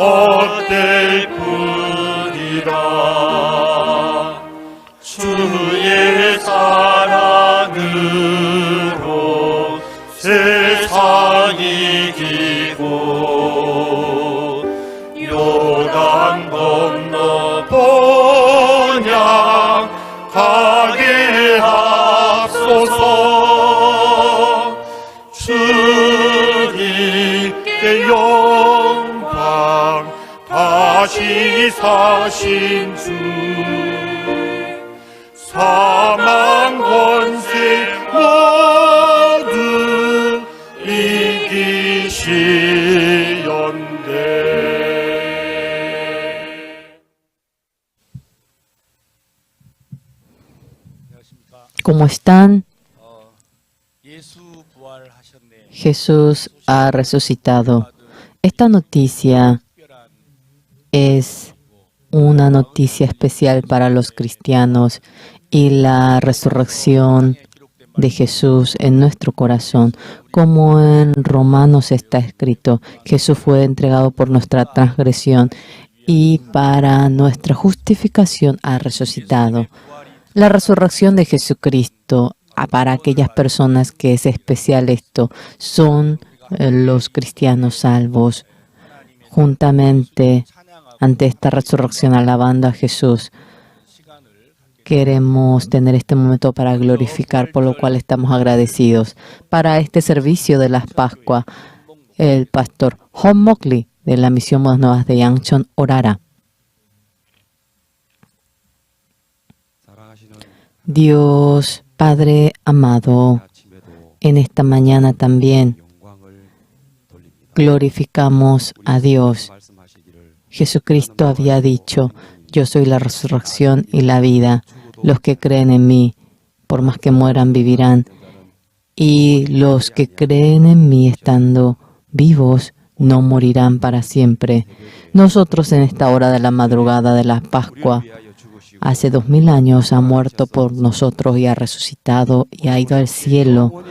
헛될 뿐이라. 주의 사랑으로 세상이 기고 요단 건너 본향 가게 하소서. 주님께 영광 다시 사신 주 사망 권세 모두 이기시온대. ¿Cómo están? Jesús ha resucitado. Esta noticia es una noticia especial para los cristianos y la resurrección de Jesús en nuestro corazón. Como en Romanos está escrito, Jesús fue entregado por nuestra transgresión y para nuestra justificación ha resucitado. La resurrección de Jesucristo, para aquellas personas que es especial esto, son los cristianos salvos. Juntamente ante esta resurrección, alabando a Jesús, queremos tener este momento para glorificar, por lo cual estamos agradecidos. Para este servicio de las Pascuas, el pastor Hon Mokli de la Misión Buenas Nuevas de Yangchon orará. Dios Padre amado, en esta mañana también glorificamos a Dios. Jesucristo había dicho, yo soy la resurrección y la vida. Los que creen en mí, por más que mueran, vivirán. Y los que creen en mí estando vivos, no morirán para siempre. Nosotros en esta hora de la madrugada de la Pascua, hace 2000 años ha muerto por nosotros y ha resucitado y ha ido al cielo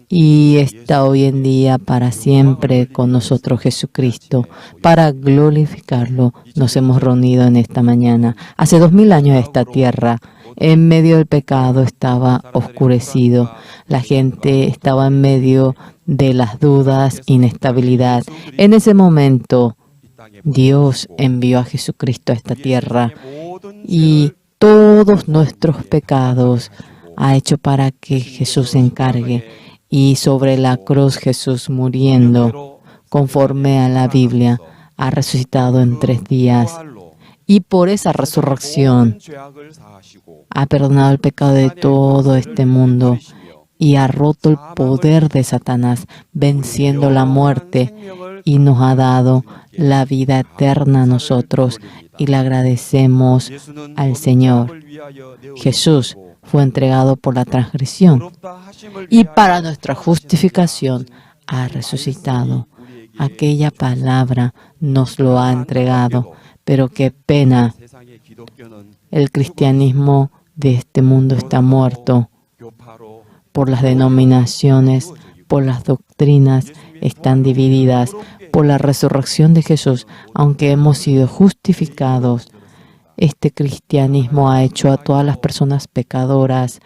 y está hoy en día para siempre con nosotros Jesucristo. Para glorificarlo nos hemos reunido en esta mañana. Hace 2000 años esta tierra en medio del pecado estaba oscurecido. La gente estaba en medio de las dudas, inestabilidad. En ese momento Dios envió a Jesucristo a esta tierra y todos nuestros pecados ha hecho para que Jesús se encargue. Y sobre la cruz Jesús muriendo, conforme a la Biblia, ha resucitado en 3 días. Y por esa resurrección ha perdonado el pecado de todo este mundo y ha roto el poder de Satanás, venciendo la muerte, y nos ha dado la vida eterna a nosotros, y le agradecemos al Señor. Jesús fue entregado por la transgresión y para nuestra justificación ha resucitado. Aquella palabra nos lo ha entregado, pero qué pena. El cristianismo de este mundo está muerto por las denominaciones, por las doctrinas, están divididas. Por la resurrección de Jesús, aunque hemos sido justificados, este cristianismo ha hecho a todas las personas pecadoras,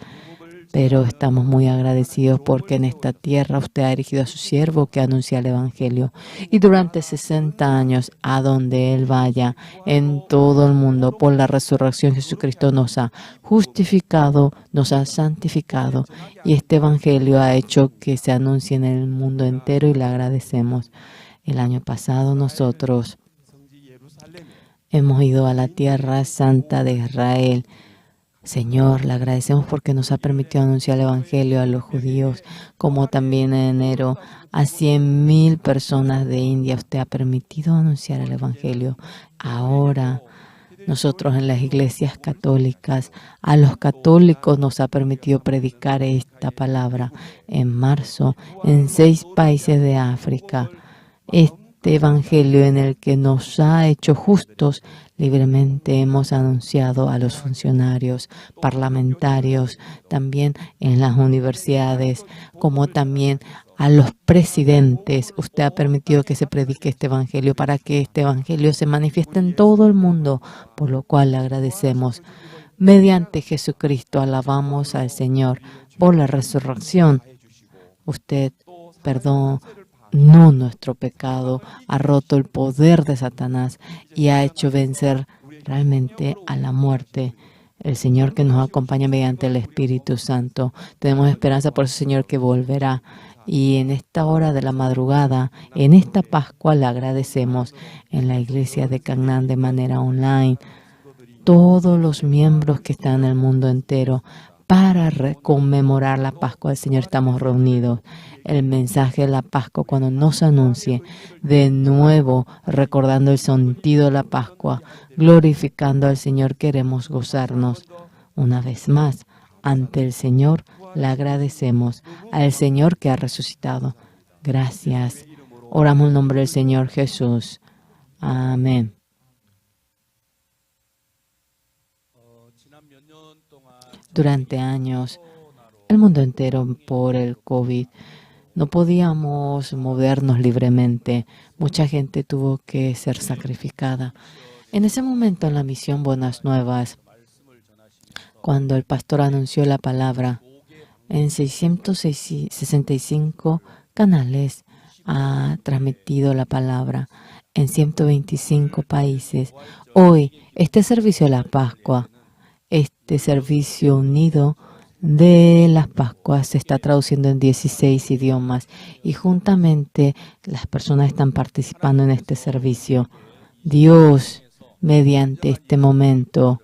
pero estamos muy agradecidos porque en esta tierra usted ha erigido a su siervo que anuncia el Evangelio. Y durante 60 años, a donde Él vaya, en todo el mundo, por la resurrección, Jesucristo nos ha justificado, nos ha santificado. Y este Evangelio ha hecho que se anuncie en el mundo entero y le agradecemos. El año pasado nosotros hemos ido a la tierra santa de Israel. Señor, le agradecemos porque nos ha permitido anunciar el Evangelio a los judíos, como también en enero a 100,000 personas de India. Usted ha permitido anunciar el Evangelio. Ahora, nosotros en las iglesias católicas, a los católicos nos ha permitido predicar esta palabra. En marzo, en 6 países de África, este Evangelio en el que nos ha hecho justos, libremente hemos anunciado a los funcionarios parlamentarios, también en las universidades, como también a los presidentes. Usted ha permitido que se predique este evangelio para que este evangelio se manifieste en todo el mundo, por lo cual le agradecemos. Mediante Jesucristo alabamos al Señor por la resurrección. Usted perdonó nuestro pecado, ha roto el poder de Satanás y ha hecho vencer realmente a la muerte. El Señor que nos acompaña mediante el Espíritu Santo. Tenemos esperanza por ese Señor que volverá. Y en esta hora de la madrugada, en esta Pascua, le agradecemos en la iglesia de Canaán de manera online. Todos los miembros que están en el mundo entero para conmemorar la Pascua del Señor estamos reunidos. El mensaje de la Pascua cuando nos anuncie de nuevo recordando el sentido de la Pascua, glorificando al Señor, queremos gozarnos una vez más ante el Señor. Le agradecemos al Señor que ha resucitado. Gracias. Oramos en el nombre del Señor Jesús. Amén. Durante años, el mundo entero por el COVID, no podíamos movernos libremente. Mucha gente tuvo que ser sacrificada. En ese momento, en la misión Buenas Nuevas, cuando el pastor anunció la palabra, en 665 canales ha transmitido la palabra en 125 países. Hoy, este servicio de la Pascua, este servicio unido de las Pascuas se está traduciendo en 16 idiomas y juntamente las personas están participando en este servicio. Dios, mediante este momento,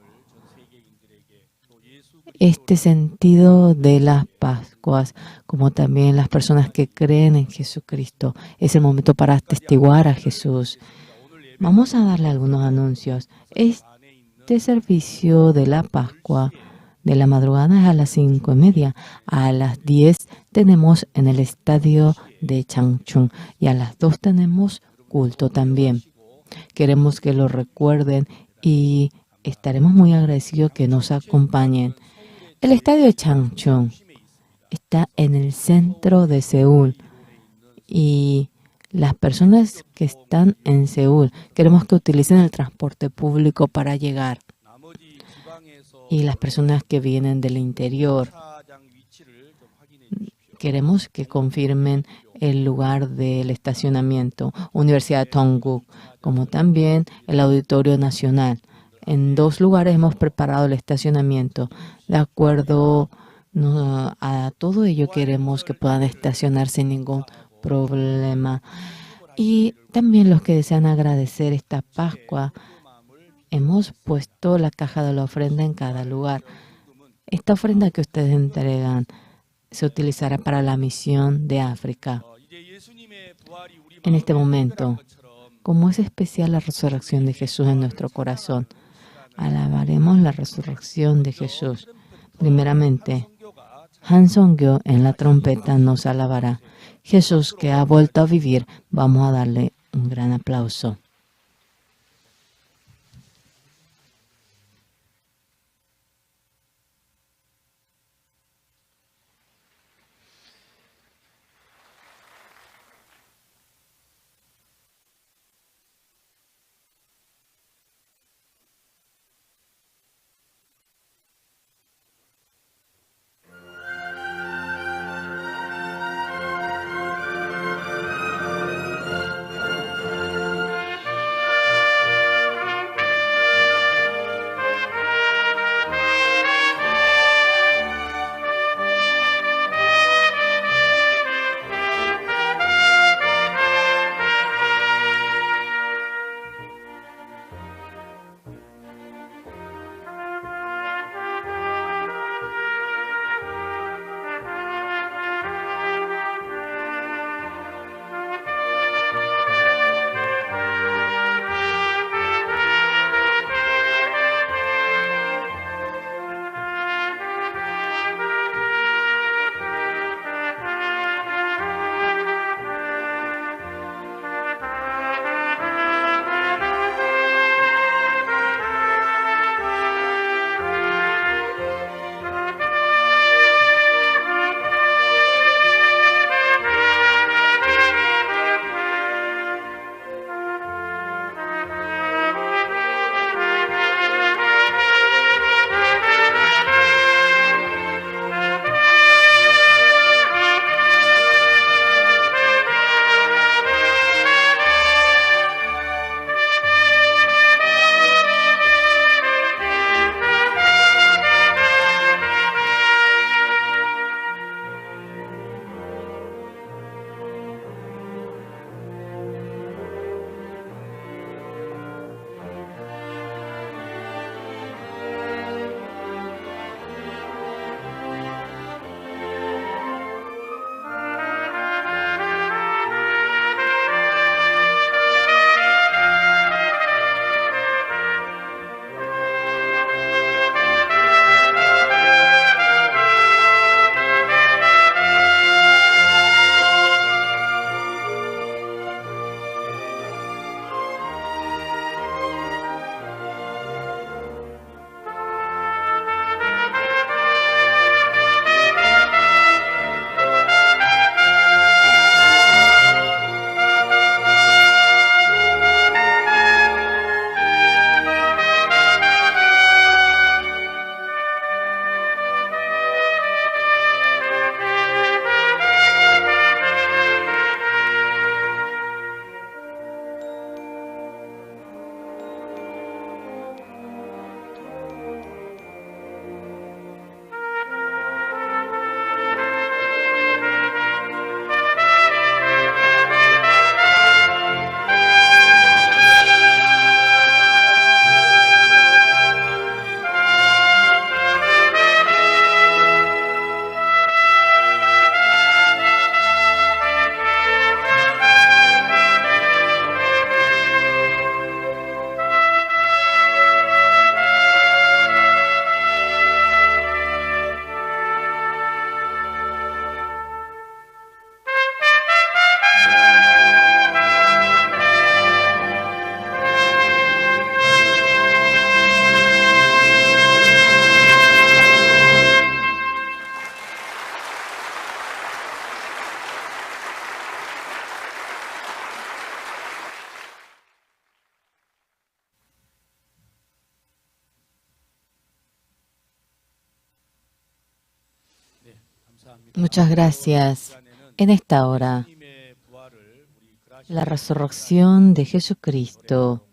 este sentido de las Pascuas, como también las personas que creen en Jesucristo, es el momento para atestiguar a Jesús. Vamos a darle algunos anuncios. Este servicio de la Pascua de la madrugada es a las 5:30. A las 10 tenemos en el estadio de Changchun y a las 2 tenemos culto también. Queremos que lo recuerden y estaremos muy agradecidos que nos acompañen. El estadio de Changchun está en el centro de Seúl y las personas que están en Seúl queremos que utilicen el transporte público para llegar. Y las personas que vienen del interior, queremos que confirmen el lugar del estacionamiento, Universidad de Dongguk, como también el Auditorio Nacional. En 2 lugares hemos preparado el estacionamiento. De acuerdo a todo ello, queremos que puedan estacionar sin ningún problema. Y también los que desean agradecer esta Pascua, hemos puesto la caja de la ofrenda en cada lugar. Esta ofrenda que ustedes entregan se utilizará para la misión de África. En este momento, como es especial la resurrección de Jesús en nuestro corazón, alabaremos la resurrección de Jesús. Primeramente, Han Song-kyo en la trompeta nos alabará. Jesús que ha vuelto a vivir, vamos a darle un gran aplauso. Muchas gracias. En esta hora, la resurrección de Jesucristo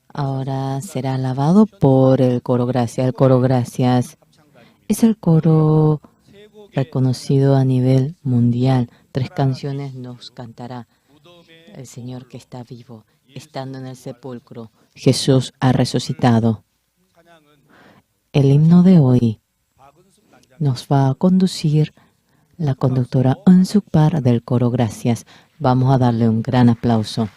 ahora será alabado por el coro Gracias. El coro Gracias es el coro reconocido a nivel mundial. 3 canciones nos cantará el Señor que está vivo, estando en el sepulcro. Jesús ha resucitado. El himno de hoy nos va a conducir la conductora Unsukpar del coro Gracias. Vamos a darle un gran aplauso.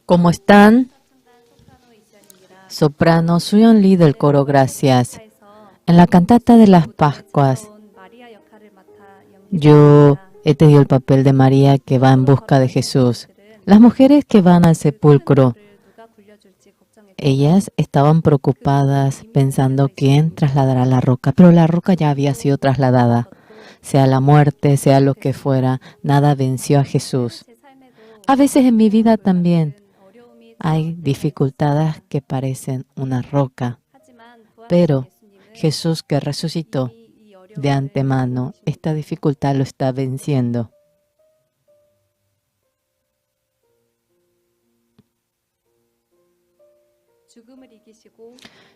¿Cómo están? Soprano Suyeon Lee del coro Gracias. En la cantata de las Pascuas, yo he tenido el papel de María que va en busca de Jesús. Las mujeres que van al sepulcro, ellas estaban preocupadas pensando quién trasladará la roca, pero la roca ya había sido trasladada. Sea la muerte, sea lo que fuera, nada venció a Jesús. A veces en mi vida también hay dificultades que parecen una roca, pero Jesús que resucitó de antemano, esta dificultad lo está venciendo.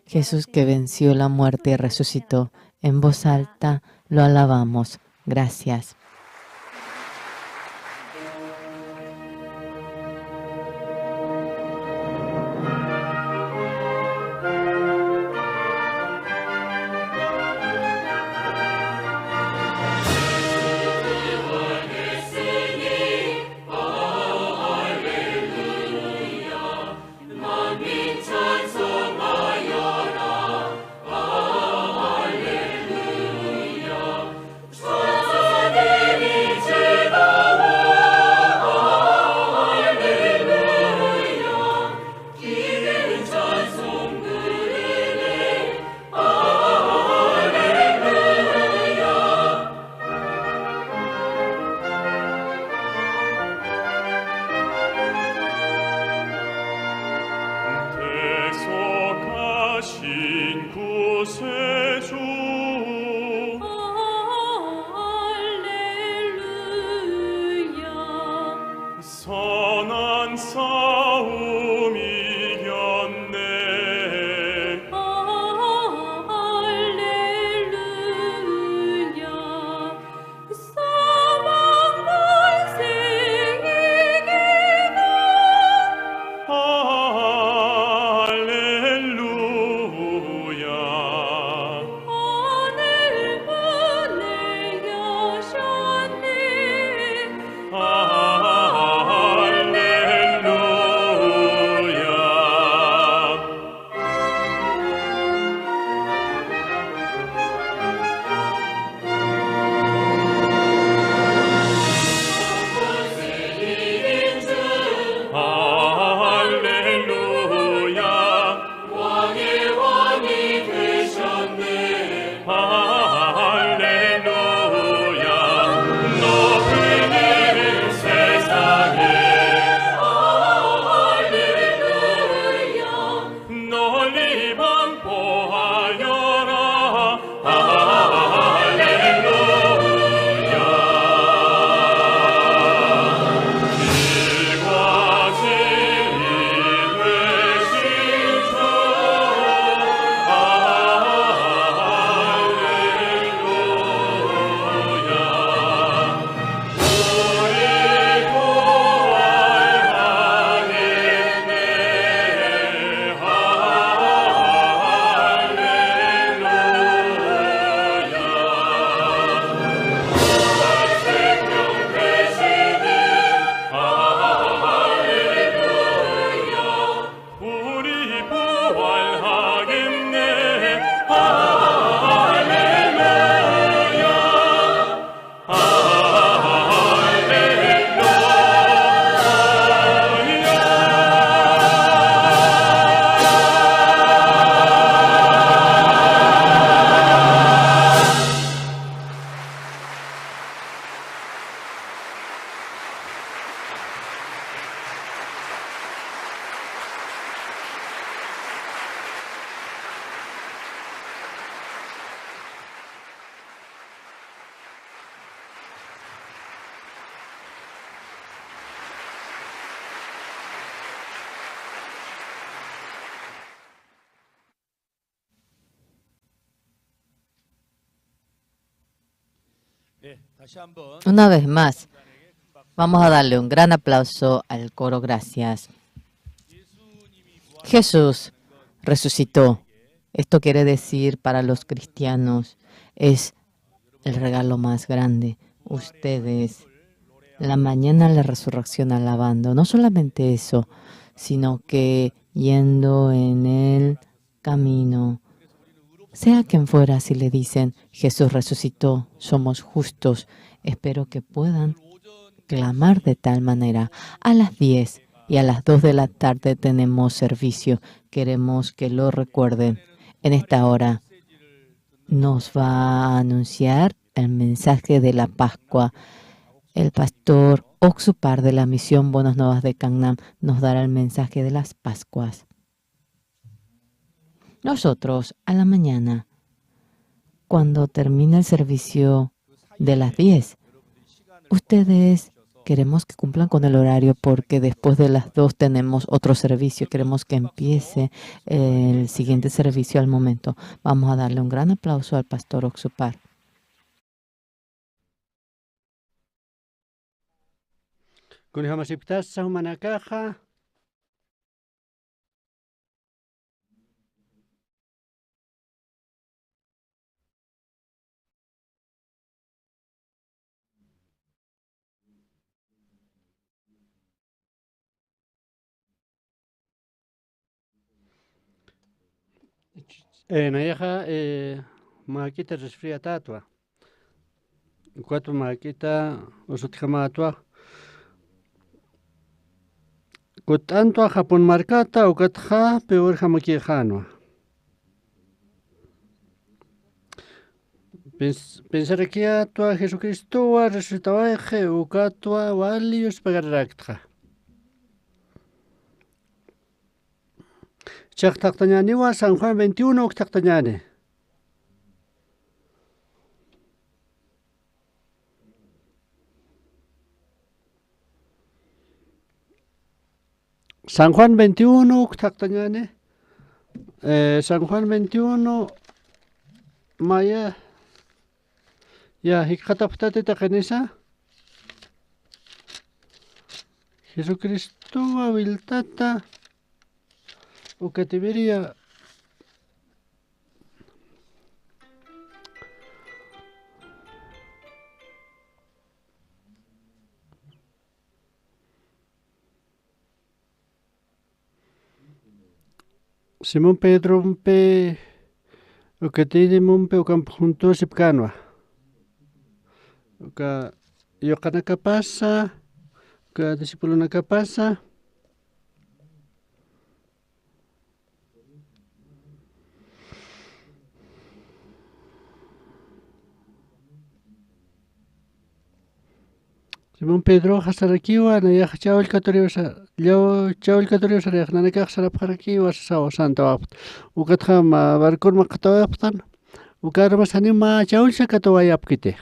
Jesús que venció la muerte y resucitó. En voz alta lo alabamos. Gracias. 대속하신 구세주 할렐루야 선한 싸움 이겼네 할렐루야 사망 권세 이기다 할렐루야 하늘 문을 여셨네 할렐루야 할렐루야 왕의 왕이 되셨네 할렐루야 높은 이름 세상에 할렐루야 널리 반포하여라 할렐루야 길과 진리 되신 주 할렐루야 우리 구원하겠네 할렐루야 생명 되시는 할렐루야 우리 부활하겠네 할렐루야 Una vez más, vamos a darle un gran aplauso al coro Gracias. Jesús resucitó. Esto quiere decir para los cristianos, es el regalo más grande. Ustedes, la mañana de la resurrección alabando, no solamente eso, sino que yendo en el camino. Sea quien fuera, si le dicen, Jesús resucitó, somos justos, espero que puedan clamar de tal manera. A las 10 y a las 2 de la tarde tenemos servicio. Queremos que lo recuerden. En esta hora nos va a anunciar el mensaje de la Pascua. El pastor Oxupar de la misión Buenas Nuevas de Gangnam nos dará el mensaje de las Pascuas. Nosotros, a la mañana, cuando termina el servicio de las 10, ustedes queremos que cumplan con el horario porque después de las 2 tenemos otro servicio. Queremos que empiece el siguiente servicio al momento. Vamos a darle un gran aplauso al pastor Oxupar. Kunhamasiptasa humanakaja. Nayaja maquita resfría tatua. Cuatro maquita usutjamatua. Kutantua Japón marcata o katja peor jamaquijanua. Pensar que atua Jesucristo resucitaba o catua valios pagaracta. Chactañani wa San Juan 21 octactañani. San Juan 21 octactañani. San Juan 21 maya ya hikataptate takanisa. Jesucristo aviltata o cativeria Simón Pedro mpe o catide mumpe o campo junto sipcanua. O ka yokana kapasa, ka discípulo na kapasa. Simón Pedro hasarakiwa na ya chawal katorio sa chawal katorio sa ya na ka hasaraparakiwa sa Santo Apt. Ukatha ma barkon makatawaptan. Ukara masanima chawal sa katawayapkite.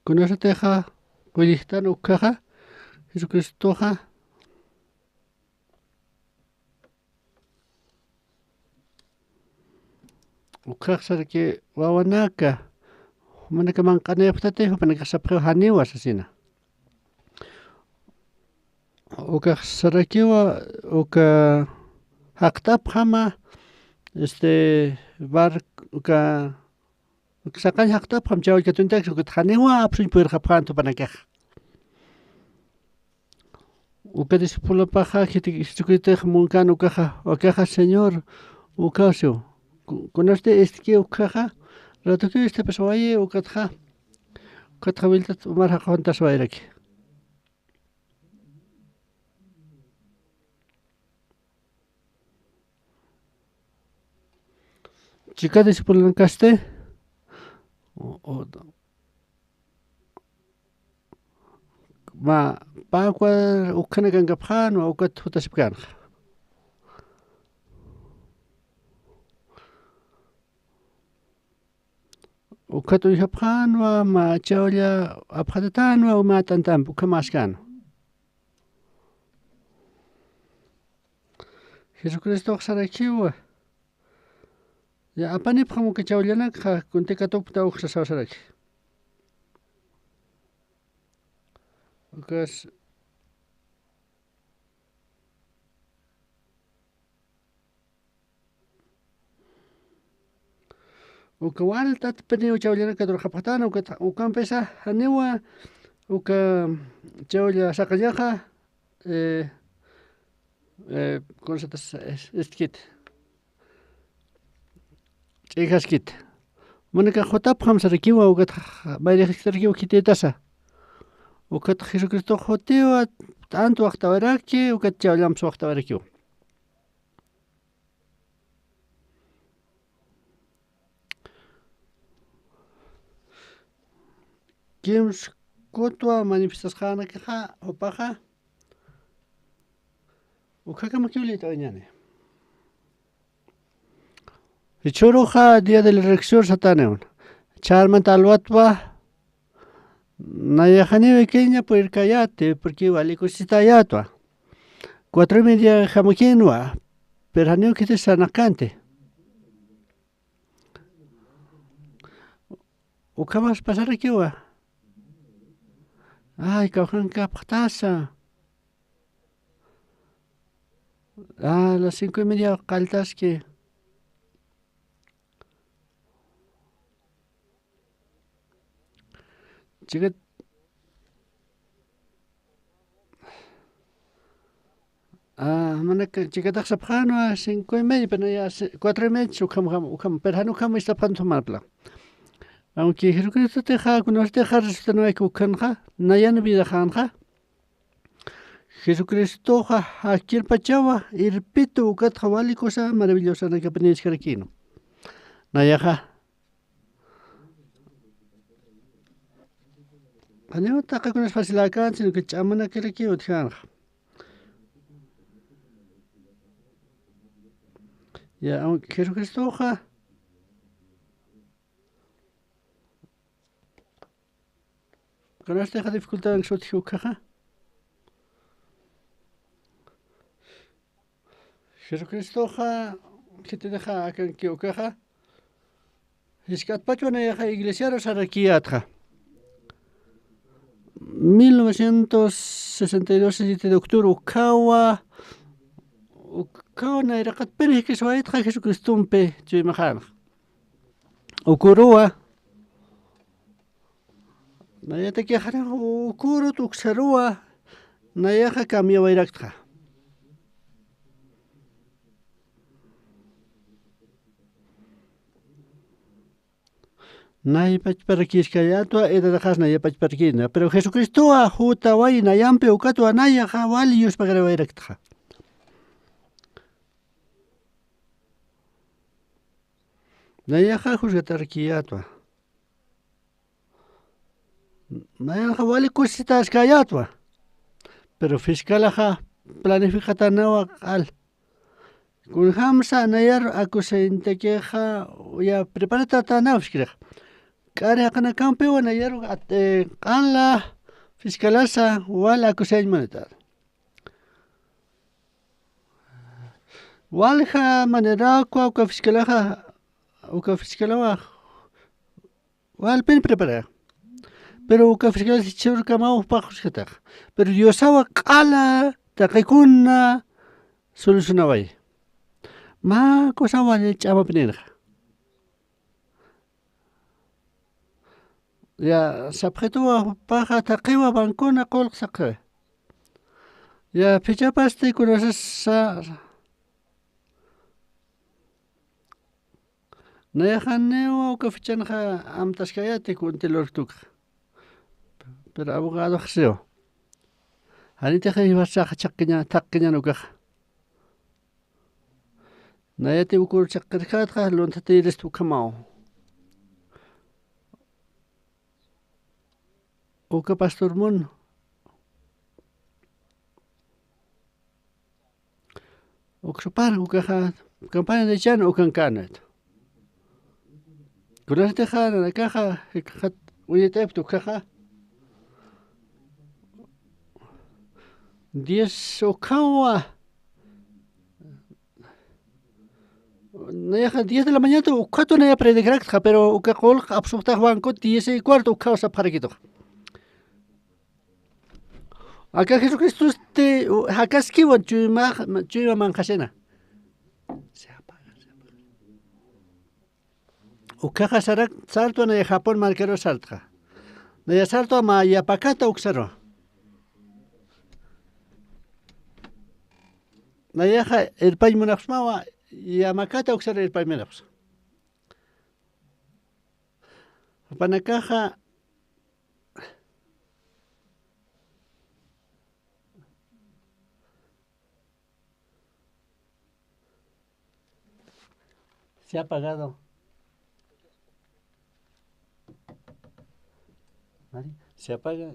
Kunasateja kulistan ukaja Jesucristoja. Ukaja sarki wawanaka. Manaka mankaneptate manaka sapre haniwa sasina. Uka sarakiwa uka haktap hama bar uka sakan haktap ham chawal katuntak uka haniwa apsun puer hapkanto panakaj. Uka dispulo paja Jesucristo munkan ukaja Señor ukasio. Conoste que ukaja rato que pasó ahí o katja vilta tomar cuantas vairaki. Chica de Sipulancaste ma pagua ukana gangaphan o ukat hutasipkan. Ukatu Japhanwa ma chawlia aphatanwa o ma tantam ukamaskan. Jesucristo sarakiwa. Ya apani phamu ke chawliana kha kunte katopta uksa sawsaraki. Ukas ukawal tat peni chawliana kador khapatana ukan pesa hanewa uka chawlia sakayaja constatas estkit ch'ikaskit manaka jotap hamsarikiwa ukat bayrejistarikiwa kititasa ukat Jesucristo jotiwa tanto waqtawaraki ukat chawllampas waqtawarakiwa Kims kutwa manifestasqanakaqa upaqa ukaka makiwlita oñani Ichuruqa día de la elección satanewan charmanta alwatwa nayajaniwe keña puirkayate porque walikusitayatwa 4:30 jamakinwa pero haniw kiti sanakante ukamas pasarakiwa ay kawjanka paqtasa a las 5:30 qaltaski chikat manaka chikataq sapqanwa 5:30 pero ya 4:30 ukam pero hanukam istapqan tumarpla aunque Jesucristo teja kunarteja resultanawayku ukanqa nayana vida qanqa Jesucristo hakirpachawa irpitu ukatqa walikusa maravillosa nakapaniskarkino nayaja Aneo taqakunas fasilakan sino que chamana kirakiwa tjanqa ya aunque Jesucristo Kanasteja dificultad en Xotijucaja. Jesucristoja que te deja acá en Kiocaja. Es que atpachuana ya iglesia sarakiatja. 1962 7 de octubre Ukawa na irakat peri que soaitja Jesucristumpe chuimajana. Ukurua Nayata que jara ukuru tuksarua nayaja cambia wairakta. Naypach para kiskayatwa eda dejas naypach para kina, pero Jesucristo a juta wai nayampe ukatwa nayaja walius para wairakta. Nayaja juzgatarkiyatwa. Nayaja wali kusitas kayatwa. Pero fiskalaja planificatanawa al. Kun hamsa nayar akuseintekeja ya preparata tanawskiraj. Kare kana kampewa nayar qanla fiskalasa wala akusein manetar. Walja manera uka fiskalaja uka fiskalawa wal pen prepara. Pero uka fiskala sichur kamau pajuskataj. Pero Diosawa qala taqikuna solucionaway. Ma cosa vale chama pinera. Ya sapjetua paja taqiwa bancona qolq saqe. Ya pichapaste kunasa Nayajaneo uka fichanja amtaskayate kuntelortuk. Pero abogado xseo. Anita jibasa chaqqiña taqqiña nukaj. Nayate ukur chaqirkatqa lontate iristu kamao. Uka pastor mun. Uksupar ukaja campaña de chan ukankanet. Kunarte jana na caja hat uyeteptu caja. 10 okawa. Nayaja 10 de la mañana ukato naya predikrakta pero ukaqol absubta banco 10:15 ukausa parakito. Acá Jesucristo hakaskiwa chuyma manjasena. Se apaga. Ukaja sarak salto na Japón marquero salta. Na salto ma yapakata uksaro. nayaja irpaymunaqsmawa yamakata uksara irpaymunaqs panakaja se ha apagado. Mari, se apaga.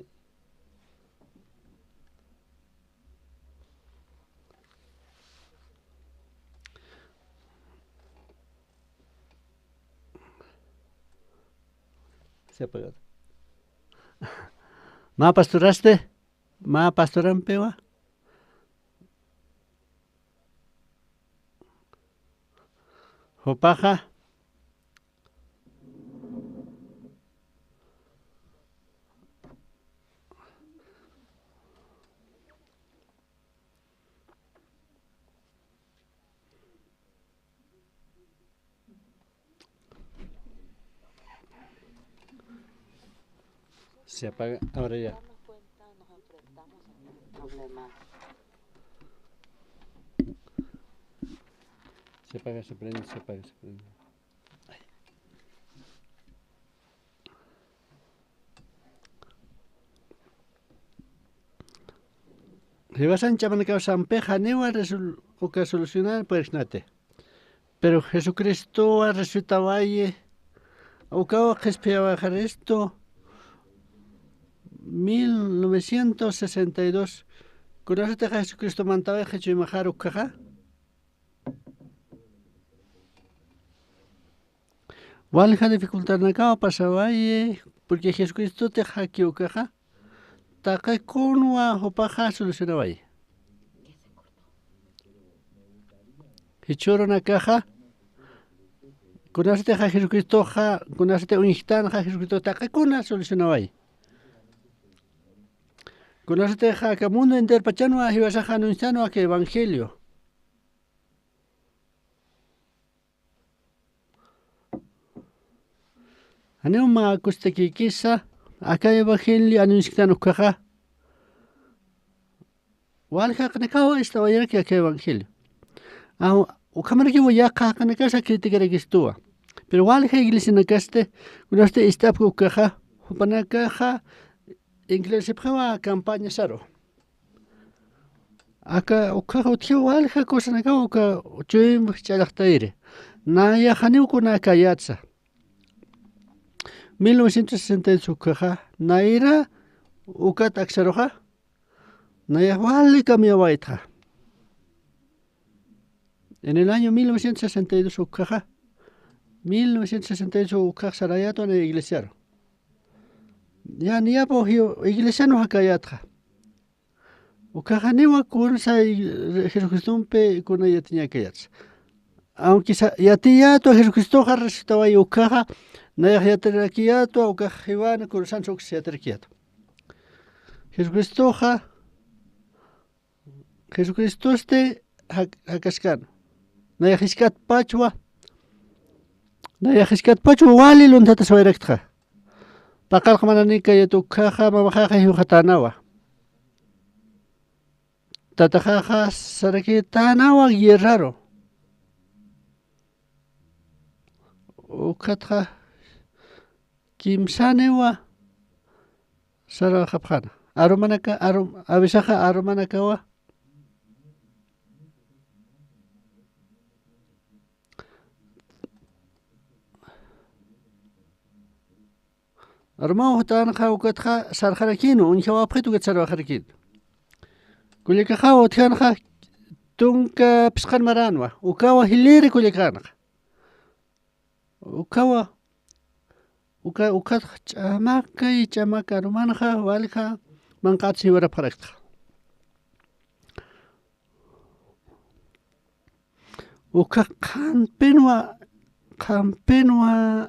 Se ha apagado. ¿Ma pasturaste? ¿Ma pastoran pewa? ¿Jopaja? Se apaga, ahora ya. Se apaga, se prende, se apaga, se prende. Si vas a enchamancar sampeja, no va a solucionar, pues nate. Pero Jesucristo ha resucitado ahí, o que esperaba esto. 1962. ¿Conoces a Jesucristo mantaba y Jesús majar ukaja? Walja dificultad nakao pasaba ahí, porque Jesucristo te haki ukaja. Takai kunwa hopaja solucionaba ahí. Hichoro nakaja. ¿Conoces a Jesucristo? ¿Conoces a Unistán Jesucristo? Takai kuna solucionaba ahí. ¿Conoces que el mundo entero pachano a Hibasaja anunciando a que evangelio? Aneuma custekikisa, acá evangelio anunciando caja. Walja canecao estaba ya que acá evangelio. O cámara que voy a canecasa crítica de Cristóa. Pero walja iglesia nacaste, conoces esta caja, para caja. Inglés se prueba campaña saro. Acá ukaja utio walja cosa naka uka chuim chalaktaire. Naya haniu kuna kayatsa. 1960 ukaja naira uka taxaroja. Naya wali cambió waita. En el año 1962 ukaja 1968 ukaja sarayato en el iglesiaro. Ya ni apo iglesia no hakayatra. Ukajaniwa kunsa Jesucristo pe kuna ya tenía kayats. Aunque ya tenía to Jesucristo harrestaba y ukaja na ya terakiato ukajivan kursan sok ya terakiato. Jesucristo este hakaskan. Na ya hiskat pachwa. Na ya hiskat pachwa wali luntata sawiraktra. Pakal kamanika yetu kaja mamajaja yujatanawa. Tatajaja sarakitanawa guerrero. Ukatja kimsanewa sarajapjana. Aromanaka avisaja aromanakawa. Armao tan ukatja sarjarakino unjawa pretu que sarjarakin. Kulika jawa tianja tunka pskan maranwa. Ukawa hiliri kulikana. Ukawa ukat chamaka rumanja walja mankatsi wara parakta. Uka kampenwa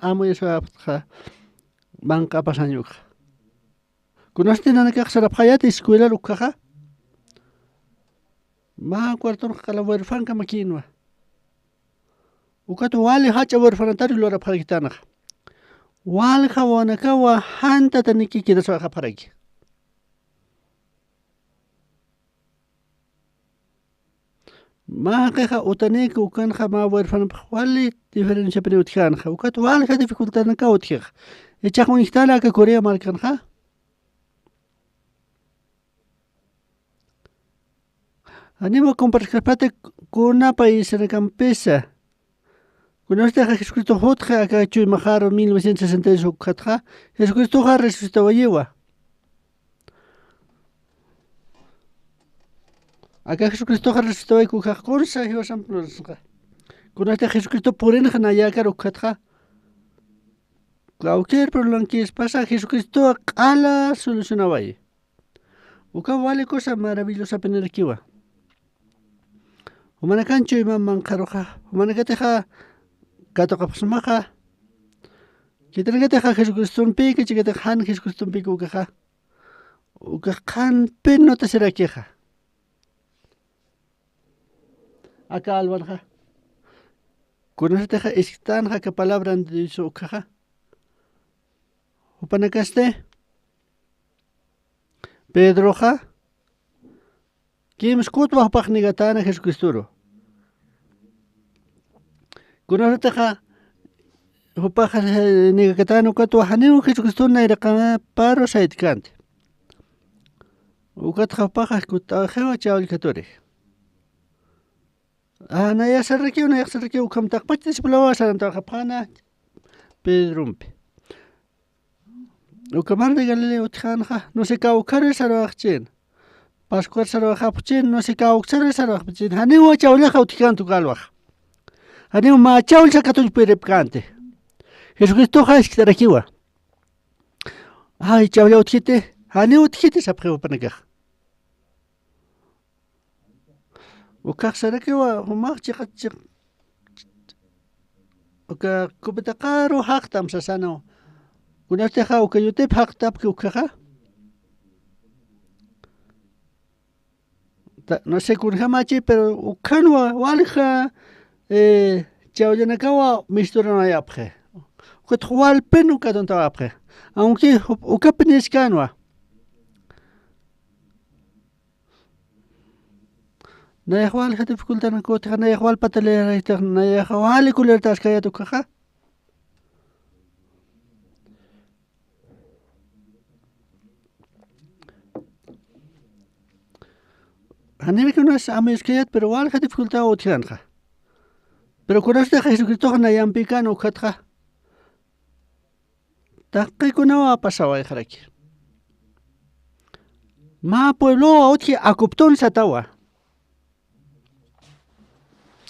amo yeswa banca pasanyuja. ¿Conoces nana que sarapayate escuela lukaja? Ma cuarto kala huerfanca maquinua. Ukato wale hacha huerfanatario lora paragitana. Wal hawanakawa hanta taniki kida saja paragi. ma queja utanek ukanja ma huérfano wali diferencia pero utjanja ukat walja dificultad naka utjej echaj unistala ka Corea markanja animo compartir kuna país en campesa kuna este Jesucristo hotja acá chuy majaro 1960 ukatja Jesucristo ha resucitado yewa acá Jesucristo ha resucitado y kuja corsa y osam plurska kuna este Jesucristo puren hanaya kar ukatja cualquier problema que pasa Jesucristo ala solucionaba ahí uka vale cosa maravillosa penerkiwa humana cancho y mamman karoja humana gateja gato kapsmaja kitren gateja Jesucristo un pique chigate han Jesucristo un pique ukaja ukajan pen no te será queja acá albarja conoceteja estanja que palabra de su ukaja upanacaste Pedroja Kim skut wa pak nigatana Jesucristo. Kuna taja hupak nigatana ukat wa hanu Jesucristo na iraka paro sait kant. Ukat hupak kut hewa chawl katore. Na ya sarki na ya sarki ukam takpat displawa saran ta khapana Pedrumpe. Ukamar de Galileo tjanja no se kau kare sarachchen. Pascual sarwaja puchin no se kau sar sarwaj puchin hani wa chawla khautikan tu galwaj hani ma chawl sakatu perepkante Jesucristo hash tarakiwa ay chawla utkite hani utkite sapkheu panagah ukak sarakiwa humach chikhat uka kubetaqaro haqtam sasano kunasteja ukayutep haqtap ukaja no sé kurja machi pero ukanwa walja chawyanakawa misturana yapje ukatwal penu kadon tapje aunque ukapenis kanwa na yahwal ha dificultad na kota na yahwal patale na yahwal kulertas kayatu kaja Hanime que no es amiskayat pero wal ha dificultad otjanja. Pero con este Jesucristo na yampikano ukatja. Taqi kuna wa pasawa ijaraki. Ma pueblo otji akupton satawa.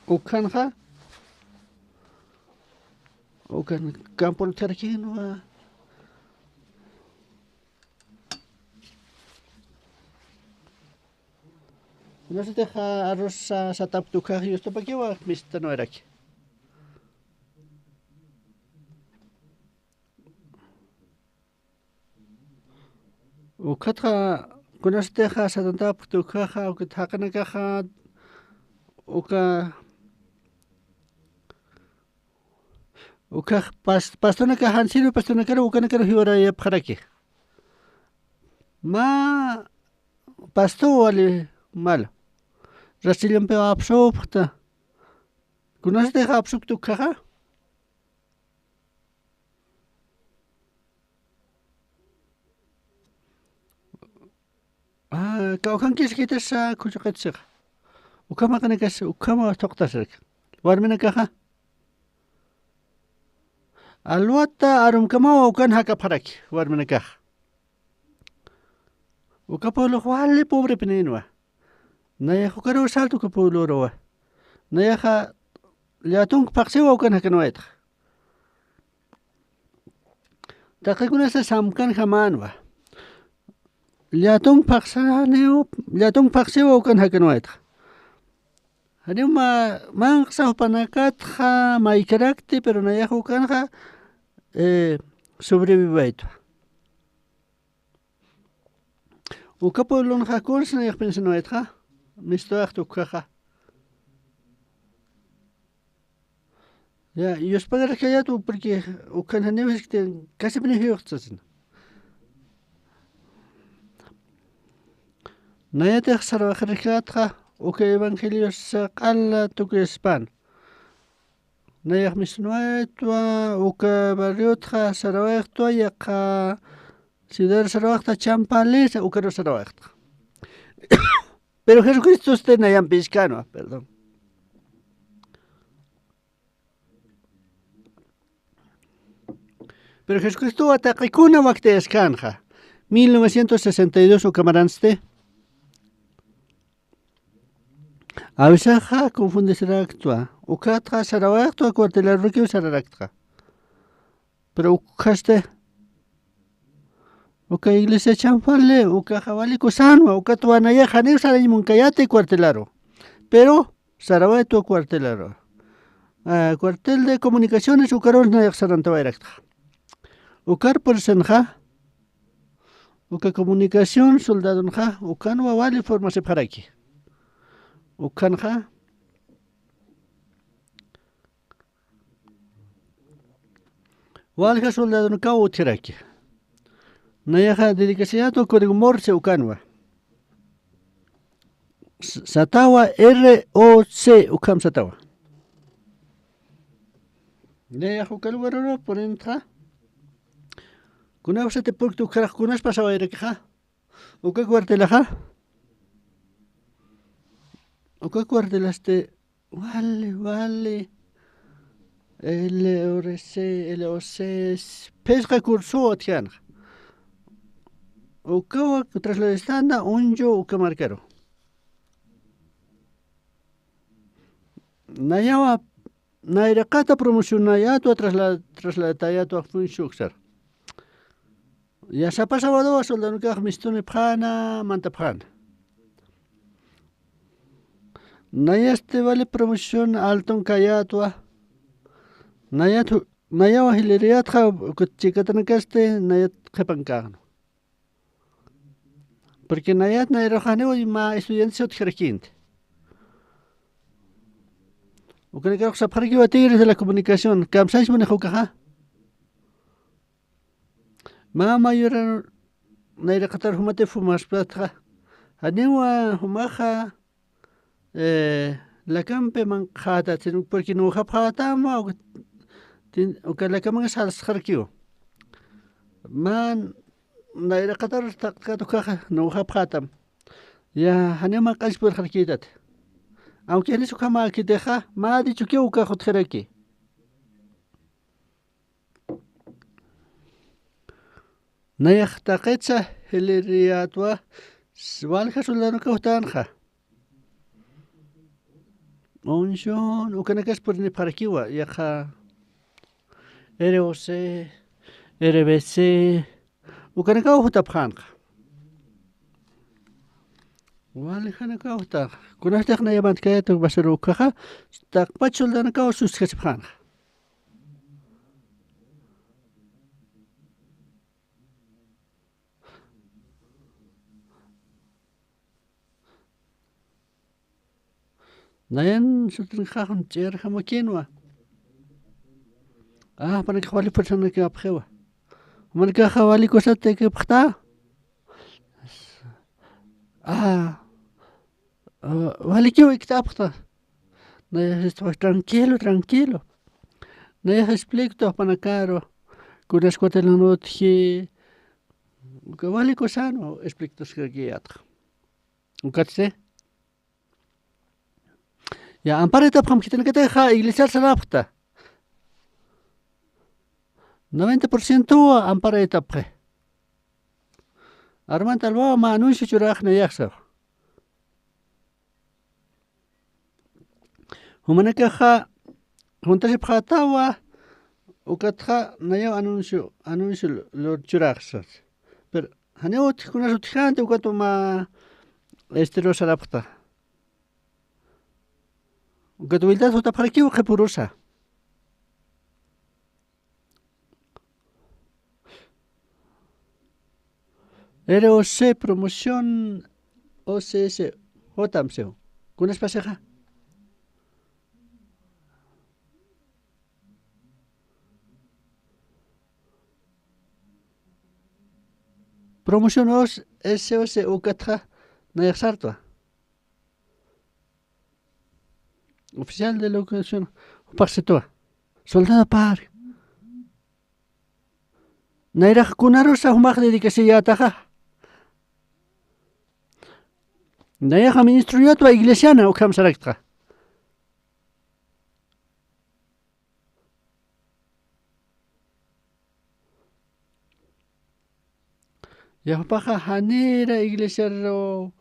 Ukanja. Ukan campo tarkino no se deja arroz satap tu caja y esto para qué va mista no era aquí ukatja con se deja satap tu caja o que takana caja uka pastona caja han sido pastona cara ukana cara hiwara ya para aquí ma pasto vale mal Rastilian pe absopta. Kunas de absop tu caja? Kaukan kis kita sa kucukat sik. Ukama kana kas ukama tokta sik. Warmina caja. Alwata arum kama ukan haka parak warmina caja. Ukapolo wale pobre penenwa. Naya hukaro salto ka pulo roa. Naya ha liatung paksewa ukan hakanoet. Takikuna sa samkan hamanwa. Liatung paksewa ukan hakanoet. Hani mang sa panakat ha may karakte pero naya ukan ha sobrevivaito. Ukapolon hakors naya pensanoet ha. Misto achtu caja. Ya, yo espero que haya tú porque ukanhaneves que casi me hiyoxtsin. Naya te sarwa kharikatha uka evangelio saqala tukespan. Nayak misnuetwa uka barriotja sarawektua yaka ciudad sarawekta champales uka no sarawekta. Pero Jesucristo usted nayan piscano, perdón. Pero Jesucristo ataqikuna wakteascanja. 1962 ucamaranste. Avisaja confundesaractua. Ucatra sarawactua cuartelarruquio sararactra. Pero ucaste. Uca iglesia champale, uca jabali cusanua, uca tuanaya janeu saraymuncayate cuartelaro. Pero sarawactua cuartelaro. Cuartel de comunicaciones ucaron nayak sarantabairactra. Ucar por senja. Uka comunicación soldadonja. Ucan wawali forma separaki. Ukanja. Walja soldadonka utiraki. Nayaja dedicación código Morse ucanwa. Satawa ROC ukam satawa. Nayaja ukalwaroro por entra. Kuna te por tu cara kunas pasaba erekja. Uka cuartelaja. Uka cuartelaste. Vale. LOC. Pesca curso otian. Uka tras la estanda unjo uka marcaro. Nayawa nairakata promocionayato tras la tayato funcionar. Ya se ha pasado dos soldados que mistone prana manta prana. Naya este vale promoción alton kayatua. Naya hileriat ha chicatan caste naya kepankan. Porque naya rojaneo y ma estudiantes otjerquint. O que creo que se parque a tigres de la comunicación. Kamsais manejo caja. Mama yura naira qatar humate fumas platra. Anewa humaja la campe man khata porque no khapata ma o que la camanga sal kharkiyo. Man naira qatar taqatu kaja no khapata. Ya hanema qash por kharkidat. Aunque ni su kama que deja ma dicho que uka khotjeraki. Nayak taqetsa hiliriatwa walja soldano kautanja. Onshon ukanakas por ni parakiwa yaja ROC RBC ukanaka utapjanja. Walja kauta kunastak na yamant kayato basarukaja taqpach soldano kau suskespjanja. Nayan sutrin khakhun cher khamakinwa. Para que khawali persona que apjewa. Man ka khawali kosate que phta. Wali que ikta. Naya esto tranquilo. Naya explico para caro. Kunas kwatelano tji. Que wali kosano explico que guiatra. Ukatse. Ya ampareta pam que tiene que dejar iglesia sarapta. 90% ampareta pre. Arman talwa ma anuncio churaj na yaksa. Humanaka ha juntas patawa ukatha nayo anuncio lo churaj. Pero haneo kuna sutjante ukato ma estero sarapta. Gatuilta sota para que purusa. ROC promoción OCS Jotamseo. ¿Cuáles paseja? Promoción OS SOS Ukatra Nayaksartua. oficial de la educación, Paxetoa, soldado par. Naira kunarosa humaq dedicasiyataqa. Naira ministro yatwa iglesiana ukam sarakta. Ya paja hanera iglesiaro.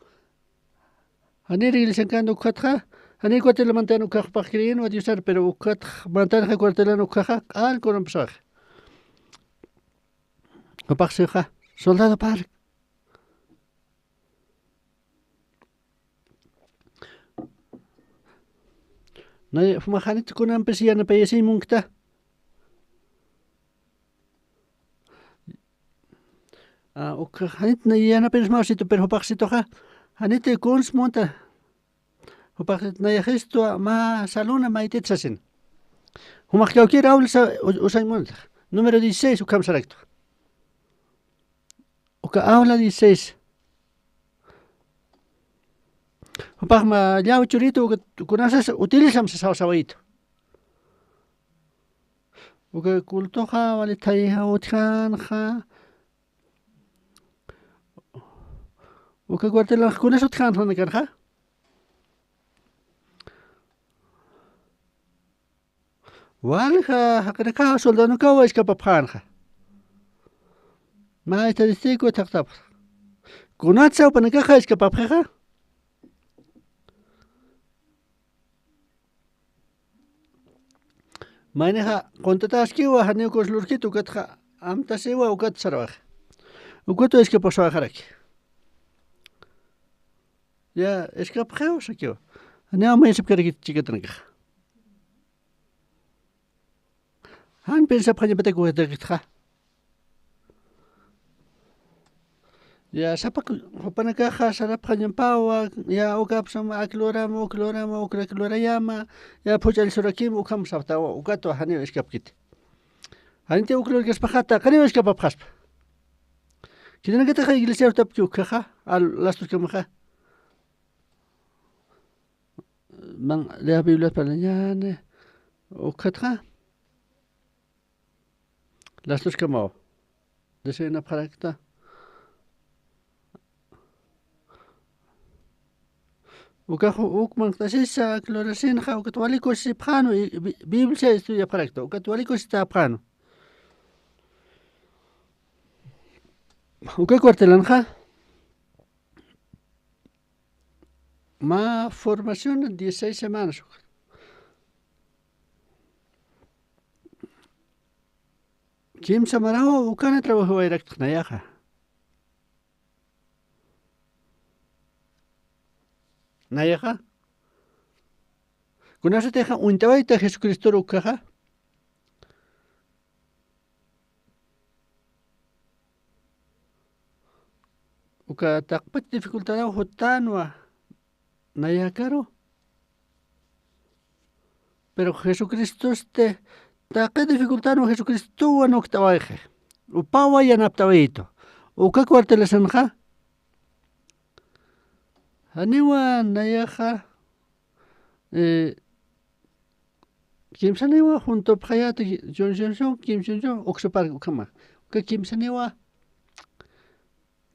Hanera iglesia kando ukatja. Hanera cuartel mantan ukaj pakrieno adiosar pero ukat mantan cuartelano ukaja al con pesaj. Paxeja soldado par. Nay fumahanit kunan pesiana payasi mungta. Hanit nayana pensmausito pero paxitoja. Hanit kons monta. Paxit nayajisto ma salona maitetsasin. Humakauki aulsa usain monta. Número 16 ukam sarakto. Uka aula 16. Pagma llao churito kunasas utilizam sa sawito. Uka kultoja vale taiha utkanja. Uka cuartela kunas utkanja nakarja. Walja hakraka soldano kawa iskapapanja. Ma estadístico taktap. Kunatsa panakaja iskapapja. Maneja contataskiwa hanekos lurkitu katja amtasewa ukat sarwaj. Ukuto iskapaswajaraki. Ya iskapjeo sakio. Hanea ma isapkaraki chikatranka. Han pensa panja patako hatakitja. Ya sapak panakaja sarap panyampawa ya ukapsam aklorama uklorayama ya puchal surakim ukam saptawa ukato haneo iskapkit. Hanite uklor gaspajata kaneo iskapapjaspa. Kinakata iglesia utapki ukaja al lastus kamaja. Man lea Biblia palanyane ukatja. Lastus kamao. Desena parakta. Ukajo ukman tasisa clorasin ja ukatwaliko sipjano Biblia estudia parakto ukatwaliko sitapjano. Uka cuartelanja. Ma formación en 16 semanas. Kim Samarao ukana trabajo direct nayaja. Nayaja. Kunasa teja untawaita Jesucristo ukaja. Uka takpat dificultad hotanwa nayakaro. Pero Jesucristo takpat dificultad no Jesucristo anoktawaje. Upawa yanaptawito. Uka cuartelesanja. Aniwa nayaja kimsaniwa junto payat Johnson kimsaniwa oxopar ukama. Uka kimsaniwa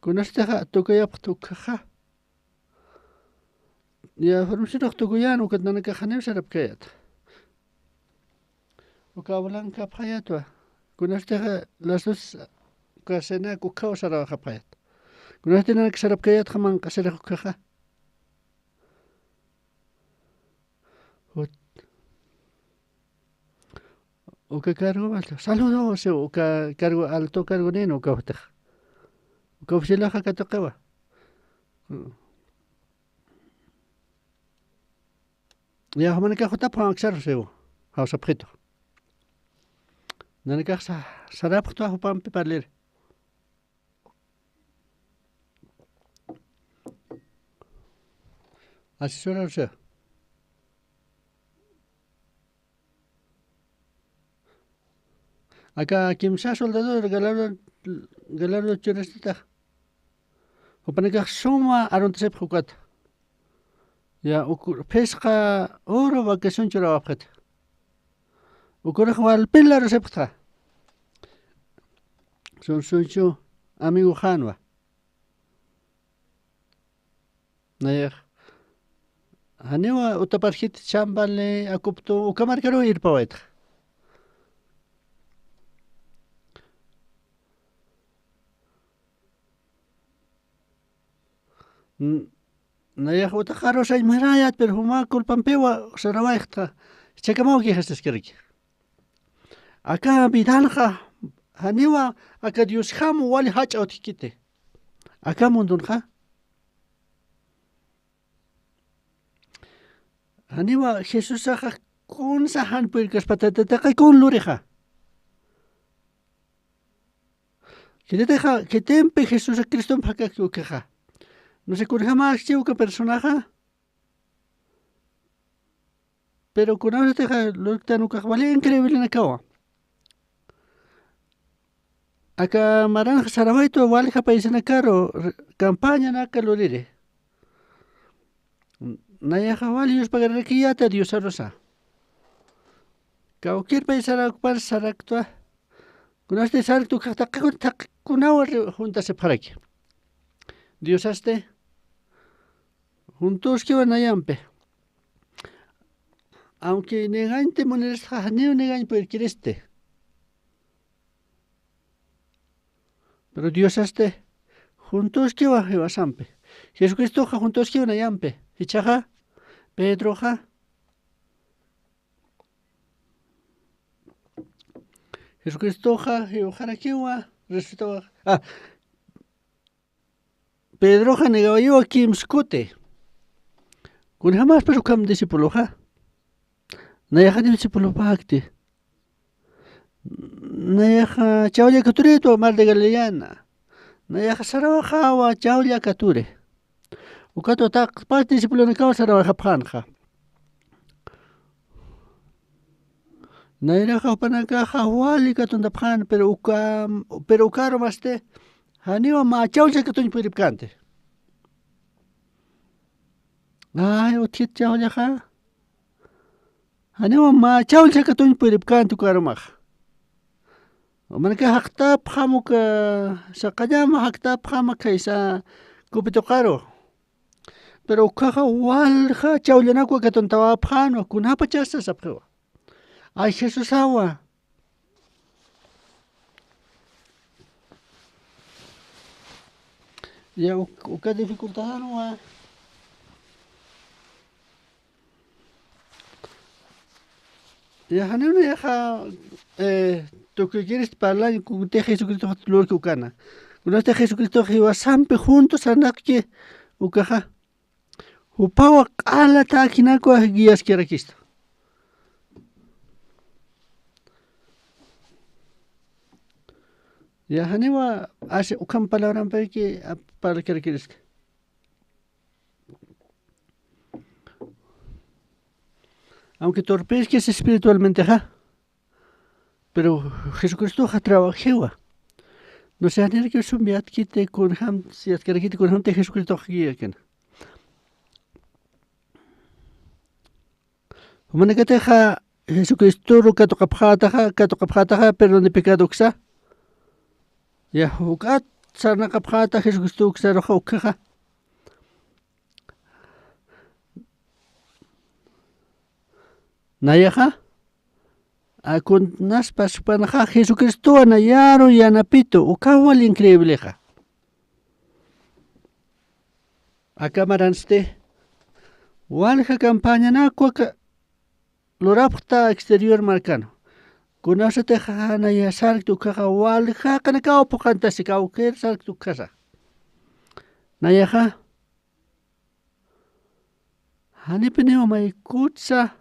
kunastaja tokayap tokaja. Ya formación tokoyan ukatnanaka hanem sarap kayat. Uka blanca payatwa. Kunastaja las dos kasena kukao saraja payat. Kunastaja sarap kayat haman kasera kukaja. Uka cargo alto. Saludos, uka cargo alto cargo neno uka hota. Uka oficialaja katokawa. Ya hamanaka hota pa aksar seo. Hausa preto. Nanaka sarap to hopam pe parler. Asesora usted. Acá kimsa soldador galardo churestita. Hopanaka soma aron tsep hukat. Ya pesca oro vacación chura wapjat. Ukura wal pilla recepta. Son sunchu amigo Hanwa. Naya Haniwa utaparhit chambale akupto ukamar karo ir pawet. Naya utakaro shay marayat pero huma kulpampewa sarawaykta. Chekamao ki hastas kirik. Aka bidalja haniwa aka Dios hamu wali hach autikite. Aka mundunja. Haniwa Jesús aja kun sahan pirkas patatata kay kun lurija. Que tempe Jesús a Cristo mpaka kiukaja. No sé kun jamás chiuka personaje. Pero kun ahora teja lurtanu ka vale increíble na kawa. Aka maranja sarawaito wali ja paisana caro campaña na kalurire. Naya wali yus pagar rekiyata Dios arosa. Cualquier país ara ocupar saraktua. Kunaste saraktu kunawa junta se paraki. Dios aste juntos que van ayampe. Aunque negante monedas janeo negan por kiriste. Pero Dios aste juntos que va sampe. Jesucristo juntos que van ayampe. Hichaja Pedro ja. Jesucristo ja ojara kiwa resucitó. Pedro ja negayo aquí mskute. Kun jamás pero kam discípulo ja. Naya discípulo pacte. Naya chaulia kature to mar de Galileana. Naya sarawa wa chaulia kature. Ukato tak pas discípulo na kawa sarawa japanja. Naya ja panaka hawali katunda pan pero ukaro maste. Haniwa ma chaulia katun piripkante. Ay utit chaulia ja. Haniwa ma chaulia katun piripkante ukaromaj. Manaka hakta pamuka sa kanyama hakta pamaka isa kupito karo. Pero ukaja walja chaulia na kwa katuntawa pano kunapa chasta sapkewa. Ay Jesús awa. Ya uka dificultad wa. Ya hanuna ya to que quieres hablar con Jesucristo lo que ukana. Con este Jesucristo que va siempre juntos anake ukaja. Upawa ala ta kinako guías que Cristo. Ya haniwa hace ukam palabra para que Cristo. Aunque torpezques espiritualmente ja. Pero Jesucristo ha trabajado. No se han que sumiat kite con ham si at kite con ham te Jesucristo gieken. Humana que teja Jesucristo ro kato kapjata perdón de pecado xa. Ya ukat sarna kapjata Jesucristo xa ro ukja. Nayaja Akun naspas panaja Jesucristo anayaro y anapito ukawal increíble ja. Acamaranste walja campaña na cuaca lorapta exterior marcano. Kunasate jana ya sartu kaja walja kanakao pokanta sikao ker sartu casa. Nayaja Hanipineo mai kutsa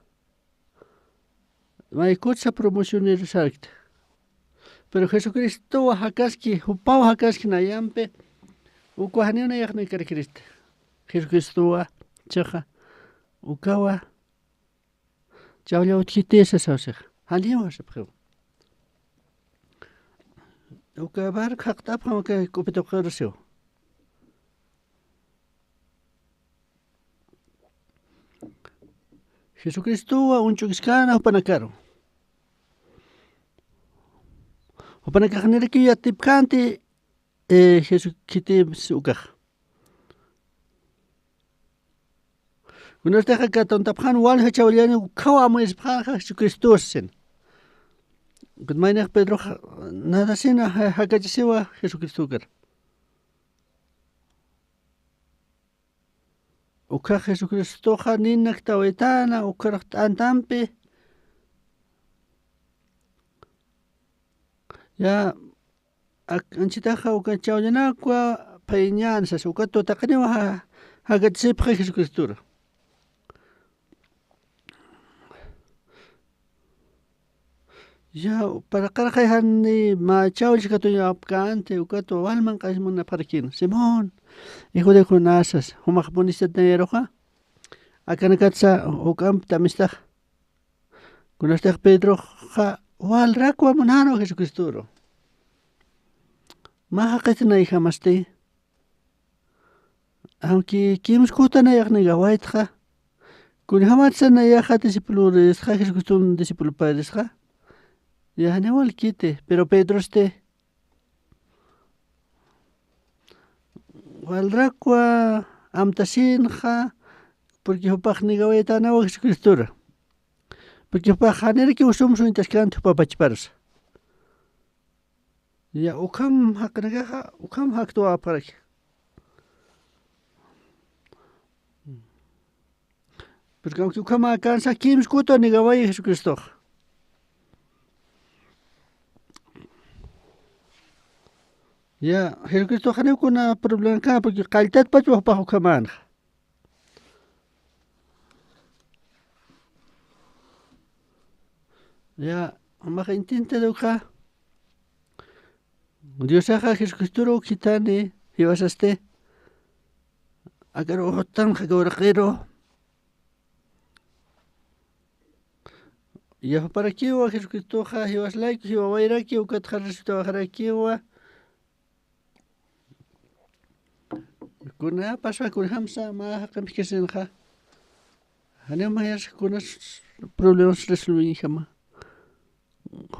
Maikutsa promocionar sarkt. Pero Jesucristo hakaski, upau hakaski na yampe, ukuhanio na yakno Cristo. Jesucristo chaja, ukawa, chaulia utkitesa sausek. Hanio sepeu. Ukabar kaktap hamaka kupito kersio. Jesucristo unchukishkana upanakaro. Upanakajaniriki yatipkanti Jesucristo ukaj. Kunarteja katontapjan wal hachawliani ukawa amuispjan Jesucristo sen. Kutmaynek Pedro nada sina hakachisiwa Jesucristo kar. Ukaj Jesucristo ninak tawetana ukar antampe. Ya anchitaja ukachawliana kwa painyan sa sukato takaniwa hakachisipja Jesucristo. Ya para qarqayhan ni machawch katunya apkante ukato walman qasmuna parkin Simón hijo de Jonasas humaq punistat neroja akanakatsa ukam tamistaq kunastaq Pedro ja wal rakwa munano Jesucristo ma haqitna hijamaste aunque kimus kutana yaqni gawaitja kun hamatsana yaqa discípulos ja Jesucristo discípulo padres ja ya ne wal kite pero Pedro wal rakwa amtasin ja porque hupaq ni gawaitana wa Jesucristo porque hupaq hanera que usumsu intashkantu papachparas ya ukam haqnaga ukam haqtua aparak porque aunque ukam alcanza kims kuto ni gawai Jesucristo ya Jesucristo hane kuna problema ka porque qaltat pachu hupaq ukaman ya amaja intenta duka Dios haga Jesucristo kitane hiwasaste agar otan hagorqero ya para kiwa Jesucristo ha hiwaslay hiwaira ki ukat kharrito harakiwa kuna paswa kun hamsa ma haqam kisen ha hanema yas kuna problemas resolvi jama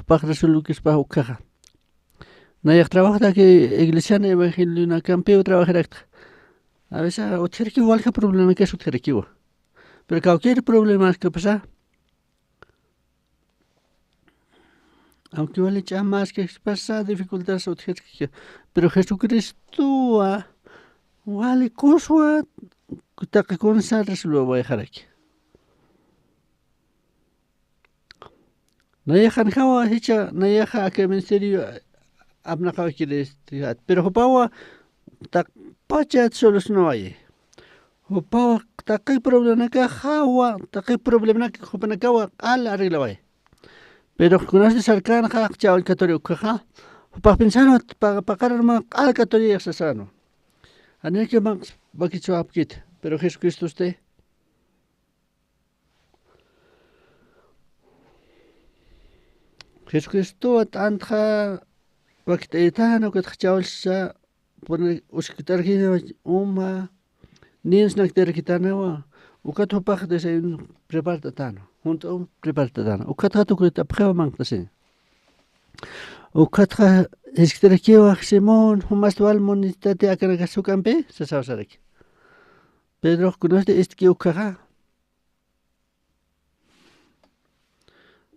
Pag resoluques pa ukaja na trabaja que iglesia evangelina campeo trabaja a veces o tiene que igual que problema que eso tiene que pero cualquier problema que pasa aunque vale ya más que pasa dificultades o tiene que pero Jesucristo vale cosa que con esa resuelve voy a dejar aquí Nayahan hawa hicha nayaha que ministerio abna hawa kile pero hopawa tak pachat solucionaye hopawa takai problema ka hawa takai problema ka hopana kawa al arreglawaye pero kunas de sarkan ha chawl katorio ka hopa pensano para ma al katorio sasano ane que bakicho apkit pero Jesucristo usted Jesucristo anja waktaitano que tchawlsa pone uskitargina nins nakterkitanawa ukato pag de sein prepartatano junto prepartatano ukatatu que tapjeva mangtase ukatja esktrekiwa Simón humastual monistate akanakasukampe sasawsarek Pedro kunoste istkiukaja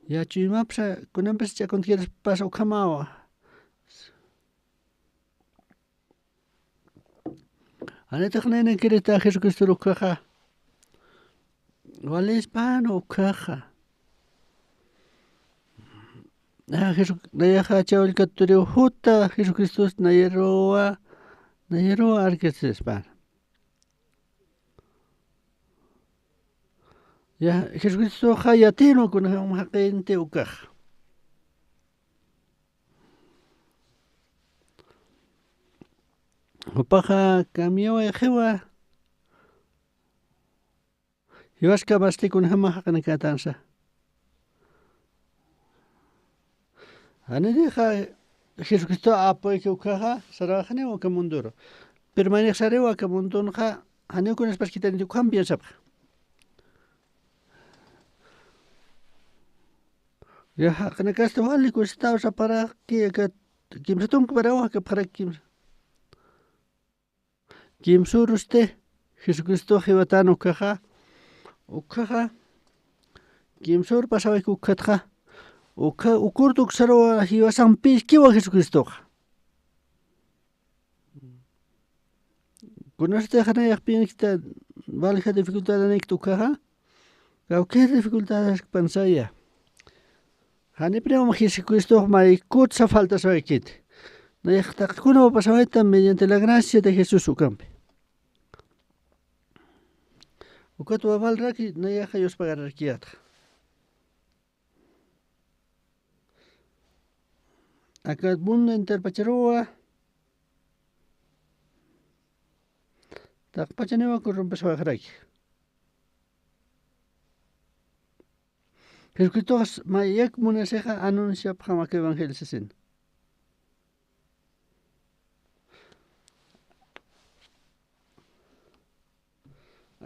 Ya chimapsa kunampes ya quieres pasa ukamawa Aneta gnene kireta Jesucristo ukaja Wale hispano ukaja Nayaja chawl katurio huta Jesucristo nayeroa arkes hispano Ya Jesucristo hayatino con haqinte ukaj Hopaja kamioa jewa Hiwaska basti kun hama haqnikatansa Ane deja Jesucristo apoy que ukaja sarajane o kamunduro pero manek sarewa kamundunja hane kun espasquitan tu cambia sabja Ya haqna kasta wali ku estado sa para que kimsa tung para wa para kimsur usted Jesucristo jibatano kaja ukaja kimsur pasaba ku katja ukurtuk sarwa hibasan pis kiwa Jesucristo conoste jana yakpin kita valja dificultad anek tu kaja qué dificultades pensaya hani primo Jesucristo mai kutsa falta sabe kit no yakta kuno pasaba mediante la gracia de Jesús ukampe ukat wabal raki no yaja yos pagar rakiat acá mundo interpacharoa takpachanewa corrompes bajaraki Jesucristo mayak munaseja anuncia pjama que evangelio sin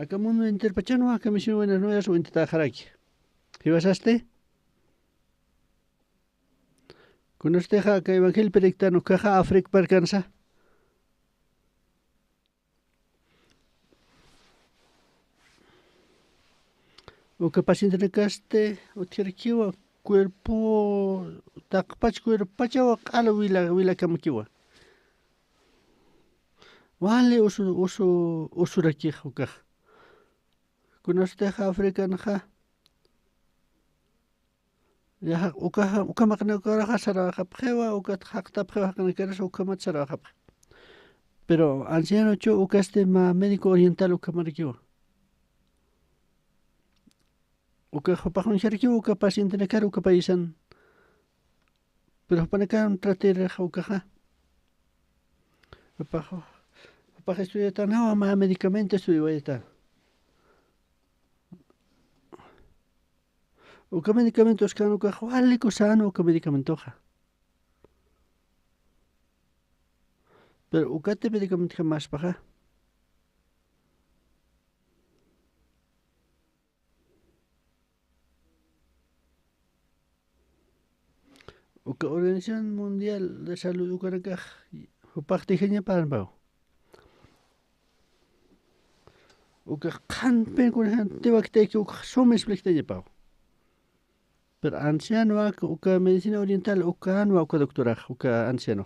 acá mundo interpachano acá misión buenas nuevas o intentajaraki ¿Jibasaste? ¿Conoste acá evangelio perictano caja África percansa? O que paciente de caste o tierkiwa cuerpo takpach cuerpacha ala wila kamkiwa wale usuraki ukaj conoste africana ja ya ukamakna karaja saraja pjewa ukat hakta pjewa kana keras ukamat saraja pero anciano cho ukaste ma médico oriental ukamarikiwa uka hopahon sharki uka paciente ne karu uka paisan pero panakan trater uka hopah estudia tan no ma medicamento estudia tan uka medicamentos kan uka wali kusano uka medicamento pero uka te medicamento más paja uka Organización Mundial de Salud uka hopahtijeña parambao uka kanpen kun tewakte uka somes plikteña pao pero anciano uka medicina oriental uka anwa uka doctora uka anciano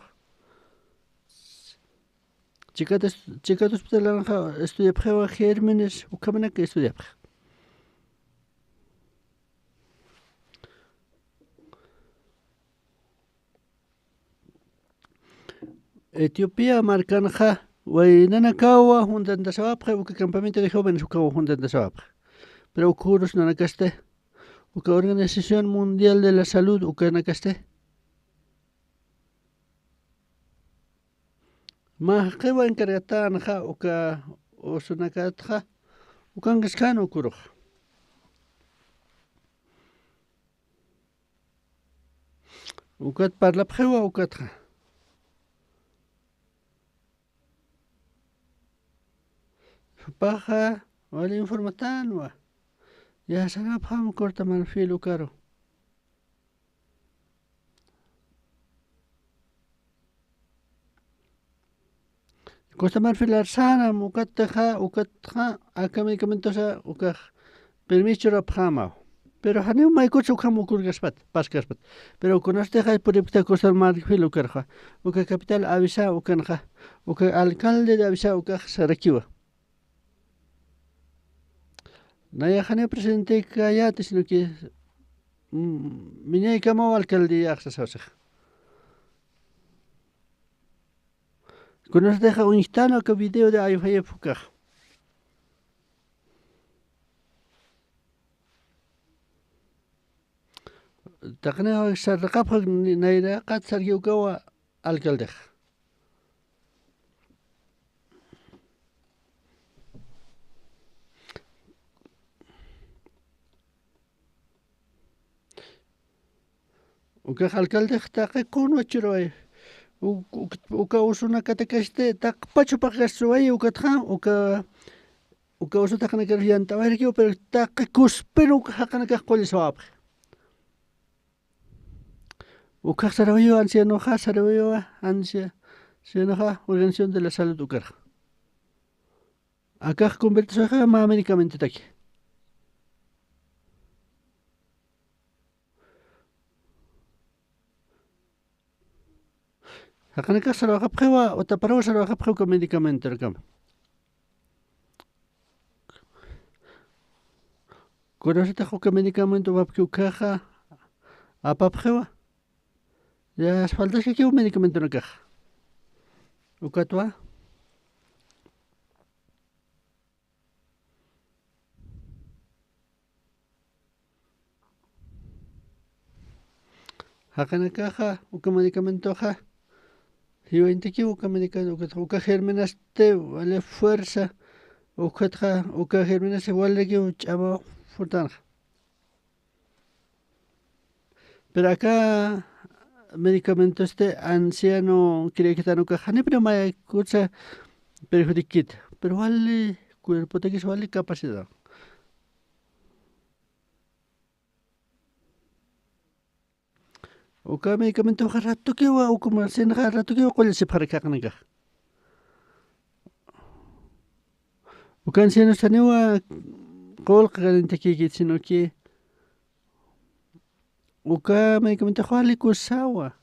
chica hospital estudia prueba gérmenes uka mana que estudia Etiopía marcanja wainana kawa hundan da sabapja uka campamento de jóvenes uka hundan da sabapja pero ukurus nanacaste uka Organización Mundial de la Salud uka nakaste ma qewa encargata nja uka osunakatja uka ngaskan ukuruj ukat parlapjewa ukatja paja wala informatan ya sarap ham corta marfil ukaro Costa Marfil arsana ukatja aka medicamentosa uka permiso rapjama pero hani mai cocho kamu kurgaspat pasgaspat pero conoste hay por Costa Marfil ukarja uka capital avisa ukanja uka alcalde de avisa uka sarakiwa Naya jane presidente kayate sino que miñay kama alcalde axasasaj Conos deja un instano que video de ayuhaya fukaj Taqna sarqapaj nayra qat sargiukawa alcalde uka alcalde taqe kuno chiroy uka usuna katakashte taqpachu paqasway ukatja uka usa taqna karjanta wayrkiu pero taqe kuspenu uka haqana kaq qolli sawab Ukaj sarawayo ancianoja sarawayo ancianoja Organización de la Salud ukar. Akaj convertisoja ma medicamento taki. Hakanaka sarawaja pjewa o taparawa sarawaja pjewa con medicamento rakam. Conocete jo medicamento vapki ukaja apapjewa. Ya falta que un medicamento en la caja. Ukatua. Hakan caja, uka medicamento ja. Y 20 que uka medicamento, uka germinaste, vale fuerza. Uka germinaste, vale que uchama fortanja. Pero acá medicamento anciano quiere que no caja ni pero me cosa perjudicita pero vale cuerpo te que vale capacidad o cada medicamento rato que va o como se rato que va con ese para que hagan o cada anciano se no va con garante que sino que o cada medicamento vale cusawa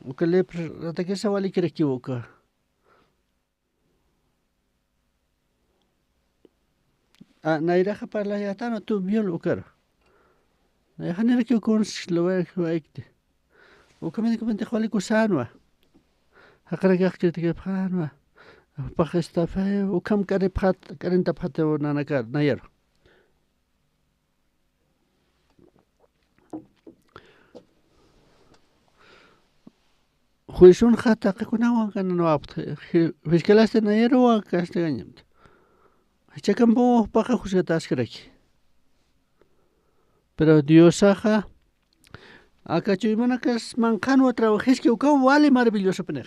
o que le rata que se vale que equivoca nairaja para la yatano tu biol ukar nairaja que con lo veikte o que medicamento vale cusanwa hakara que te panwa pa esta fe o kam kare phat karenta phate o nanaka nayar Juisun jata que kunawan kan no apte fiskalaste nayero wa kaste gañamt Chacambo paja juzgatas creki. Pero Dios aja acá chuimanakas mancano trabajis que uka vale maravilloso penej.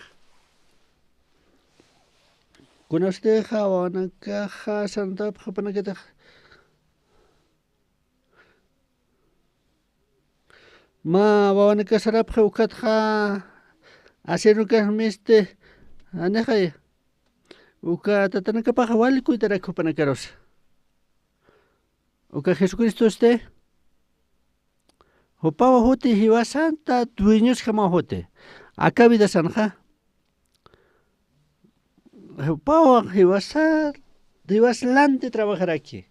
Con usted jawana caja santa japanaketa. Ma vawana kasarap ukat ja hacer ukas miste aneja uka tatanaka paja wali kuitara kupanakaros. Uka Jesucristo Hopava hote hiwa santa dueños jama hote. Acá vida sanja. Hopava hiwa lante trabajar aquí.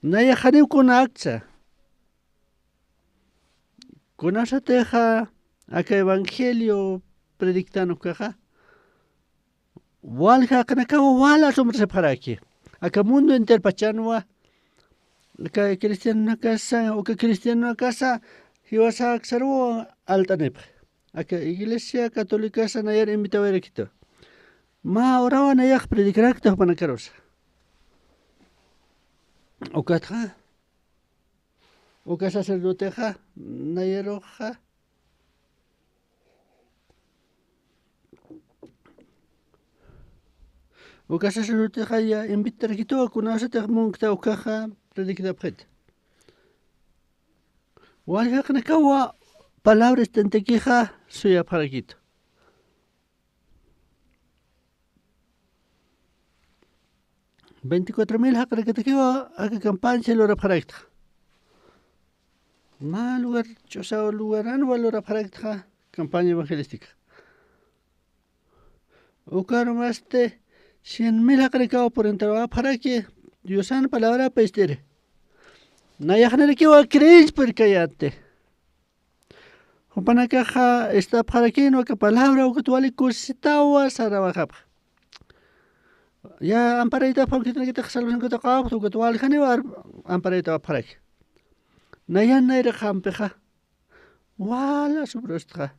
Naya janiu con acta. Con esa teja acá evangelio predictano caja. Walja kanakawa wala somos para aquí. Acá mundo interpachanwa. Que cristiano casa o que cristiano casa ibas a xarwo altanep. Acá iglesia católica sanayar invitaba a quito. Ma oraban a yaj predicar actos panakaros. O katja. O que sacerdoteja nayeroja. O que sacerdoteja ya invitar a quito a kunasete munkta o caja predicta pret. Walja kanakawa palabras tentequija suya para quito. $24,000 hakra que te queda a que campaña lo reparecta. Ma lugar, chosa lugar anual lo reparecta campaña evangelística. O caro más de 100,000 hakra que por entrar para que Dios san palabra pestere. Naya hanere que va creéis por callate. O pana caja está para que no que palabra o que tu ali cositawa sarabajap. Ya amparita porque tiene que te salvar que te acabo tu que tu al janevar amparita para que. Naya naira jampeja. Wala subrostra.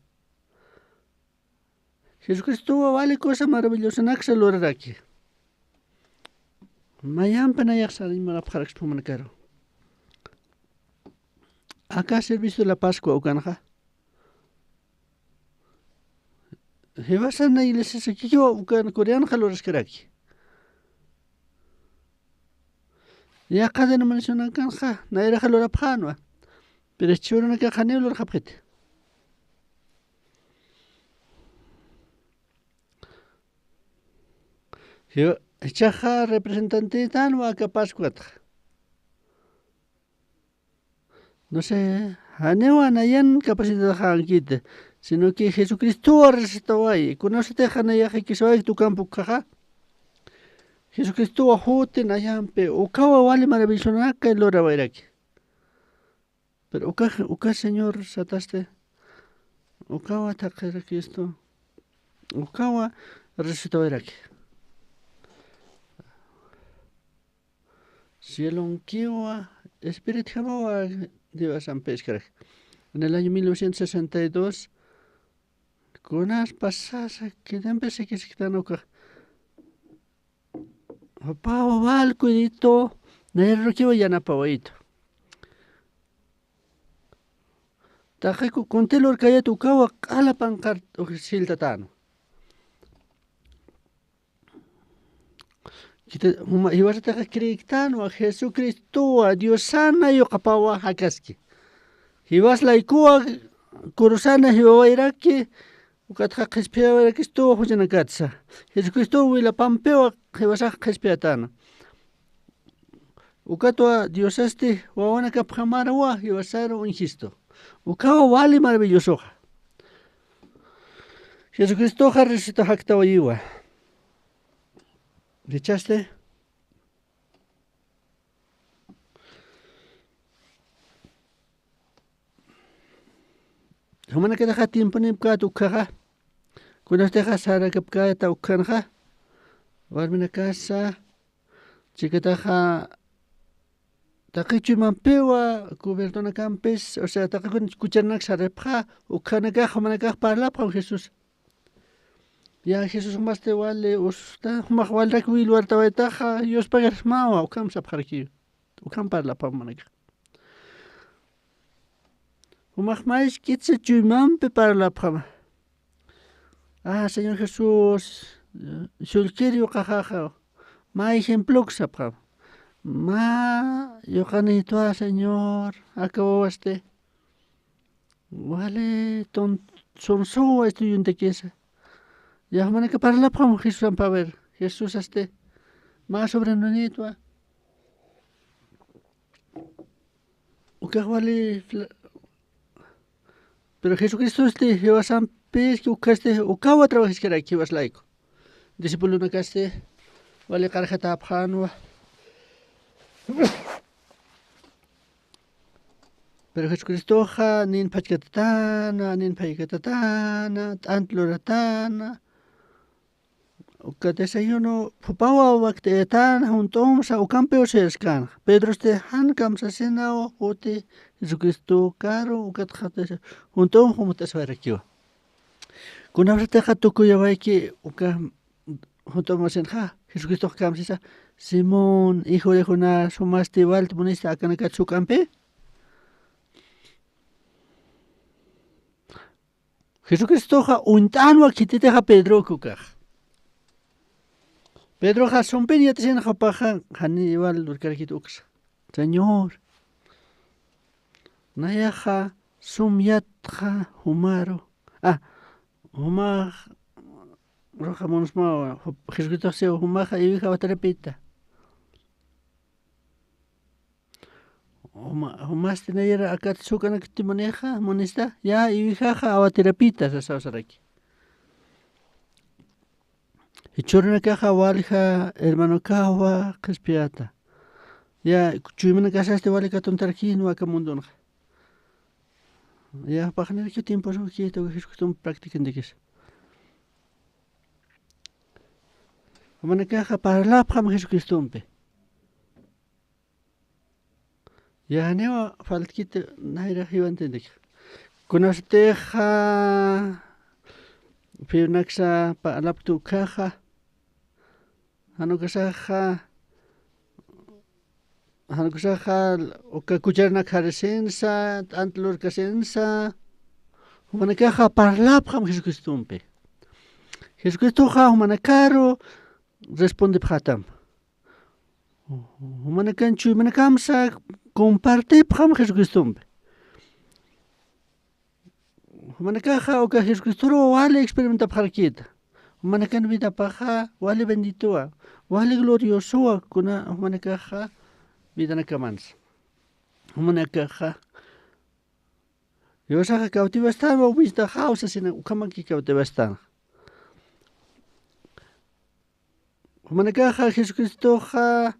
Jesucristo vale cosa maravillosa naxa lograr aquí. Mayam panaya salim la para exponer Acá servicio de la Pascua o canja. Ibas a la iglesia se quiso o coreano jalores que aquí. Ya cada no menciona canja, na era jalora panwa. pero churuna ka khanewlo khapqit yo chaja representante tan wa kapasquat no sé hanewa nayan capacidad hankit sino que Jesucristo arrestawai conoce hanaya hikisawai tu campo kaja Jesucristo ajote nayampe ukawa wale maravillosa y lora bairaki pero uka señor sataste ukawa takera Cristo ukawa resucitabairaki cielo kiwa espíritu jamawa de San Pescara en el año 1962 con unas pasadas que empecé que se quitan uka Pavo val cuidito, nero que voy a napavito. Tajeku contelor kaya tu kawa ala pankart o siltatano. Kita ibas ta kriktano a Jesucristo a Dios sana yo kapawa hakaski. Ibas laikua kurusana hiwairaki ukatha khespea Cristo hojana katsa. Jesucristo wila pampeo Jebasa Jespiatana. Ukatua Dios wawana kaphamara wa yasaro insisto. Ukawa wali maravilloso. Jesucristo resucitó hakta wayiwa. ¿Dichaste? Humana que deja tiempo ni ka tu kaga. Kunas deja sara kapka ta ukanja. Warmina casa chiquitaja taqichu mampewa gobernador campes o sea taqikun kuchanak sarepja ukanaka jamanaka parlapa Jesús ya Jesús más te vale usta más vale que vil warta vetaja Dios pagar mawa ukam sapjarki ukam parlapa manaka umach mais kitse chumampe parlapa Señor Jesús Sulquirio cajaja, ma ejemplo xapja. Ma yo canito Señor, acabó Vale, son so estudiante que es. Ya mana que para la pam Jesús para ver. Jesús más sobre nonito. O que vale pero Jesucristo lleva san pez que ucaste o cabo trabajes que era que vas laico. Discípulo na kaste wale karkhata aphanwa pero Jesucristo nin pachkatatana nin paikatatana antloratana uka desayuno pupawa waktetan juntom sa ukampeo seskan Pedro han kamsa senao ote Jesucristo caro ukat khate juntom humutas warakio kuna vrte khatuku yawaiki uka junto a Jesucristo Camsisa, Simón, hijo de Jonás, sumaste Walt Monista a Kanakatsukampe. Jesucristo un tano a Kitita Pedro Kukaj. Pedro son peniates en Japaja, Hannibal Durkarkitux. Señor, Nayaja, Sumyatja, Humaro. Humar. Roja monosma Jesucristo se humaja y hija batarepita. Humas tener acá sucana que te maneja, monesta, ya y hija abaterapita se sausaraki. Y chorna caja walja hermano kawa caspiata. Ya chuimana casa vale catontarquín o acamundon. Ya para generar que tiempo son quieto que Jesucristo practican de que es. Mana caja para la pram Jesucristo umpe. Ya neo faltkite naira hiwantendik. Conosteja Pirnaxa pa laptu caja. Hanukasaja oka kucharna caresensa, antlor casensa. Mana caja para la pram Jesucristo umpe. Jesucristo ja humana caro responde phatam. Humana canchu humana kamsa comparte pram Jesucristo umpe. Manakaja oka Jesucristo wale experimenta parquita. Manakan vida paja wale benditoa. Wale gloriosoa kuna manakaja vida nakamans. Manakaja yo saja cautiva está o vista house sina ukamaki cautiva está. Manakaja Jesucristo ja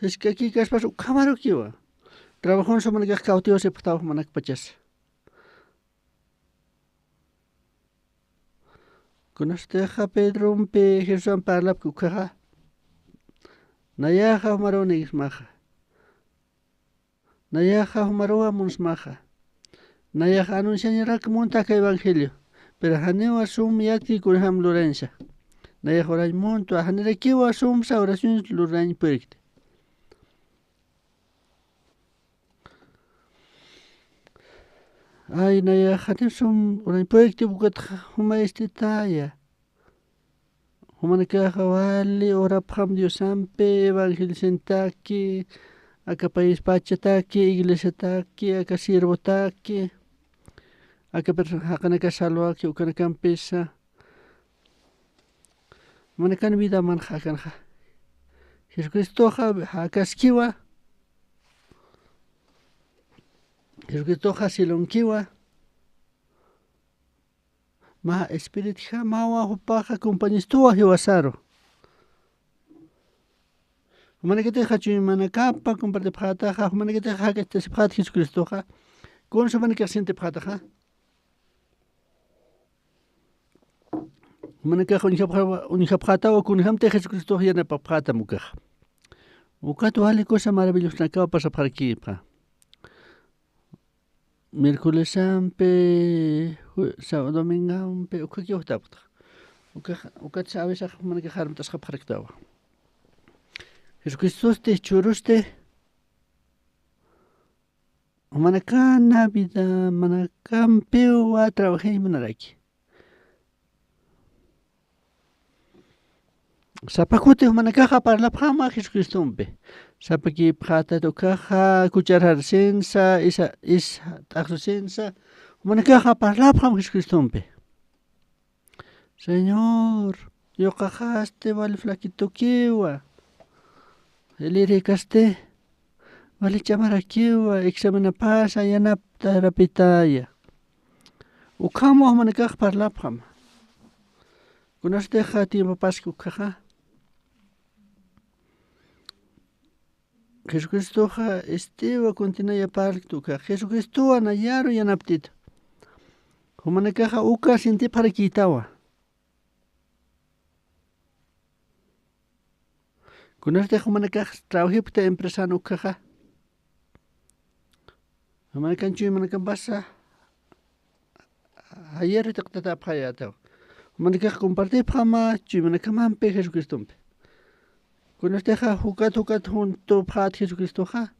es que aquí caspas ukamaro kiwa. Trabajó en su manakaja cautiva se putaba manakpachas. Kunasteja Pedro umpe Jesús parlap kukaja. Nayaja humaronis maja. Nayaja humaroa munsmaja. Nayaja anunciañarak montaca evangelio. Pero haneo asum yaki kurham Lorenza. Nayaja oray monto hanerekiwa asum sa oraciones lurañ perikte. Ay nayaja sum orañ perikte bukat huma taya. Humanakaja wali ora pram Dios ampe evangelio sentaki. Acá país pachataki, iglesia taki, acá siervo taki. Acá persona salvaki, acá campesa. Manakan vida manjakan. Jesucristo acá skiwa. Jesucristo silonkiwa. Ma espíritu mawa hupaja compañistua hiwasaro. Manakete hachu manakapa comparte phata manakete hakete siphat Jesucristo ha. Con su manake siente phata ha. Manaka unihapata o kunhamte Jesucristo yana phata muka. Ukato vale cosa maravillosa acaba pasa para aquí pa. Miércoles sampe sábado domingo ampe ukaki utapta. Ukat sabes a manake harmtas khaphariktawa. Jesucristo te churuste. Manakana vida manakampeo a trabajé manaraki. Sapakute manakaja para la prama Jesucristo umpe. Sapaki prata to caja cucharar sensa isa taxosensa. Manakaja para la prama Jesucristo umpe. Señor, yo cajaste vale flaquito kiwa. El irekaste vale chamarakiwa examina pasa yanapta rapitaya. Ukamo manakaj parlapam. Kunaste tiempo pascu caja. Jesucristo estiva continua partuka. Jesucristo anayaro yanaptit. Humanakaja uka sinti para quitawa. Kunaste humanakaj trabajipta empresa no caja. Humanakan chui manakan pasa. Ayer te tata payata. Humanakaj compartir pama chui manakan mampe Jesucristo. Kunaste hukat junto phat Jesucristo ha.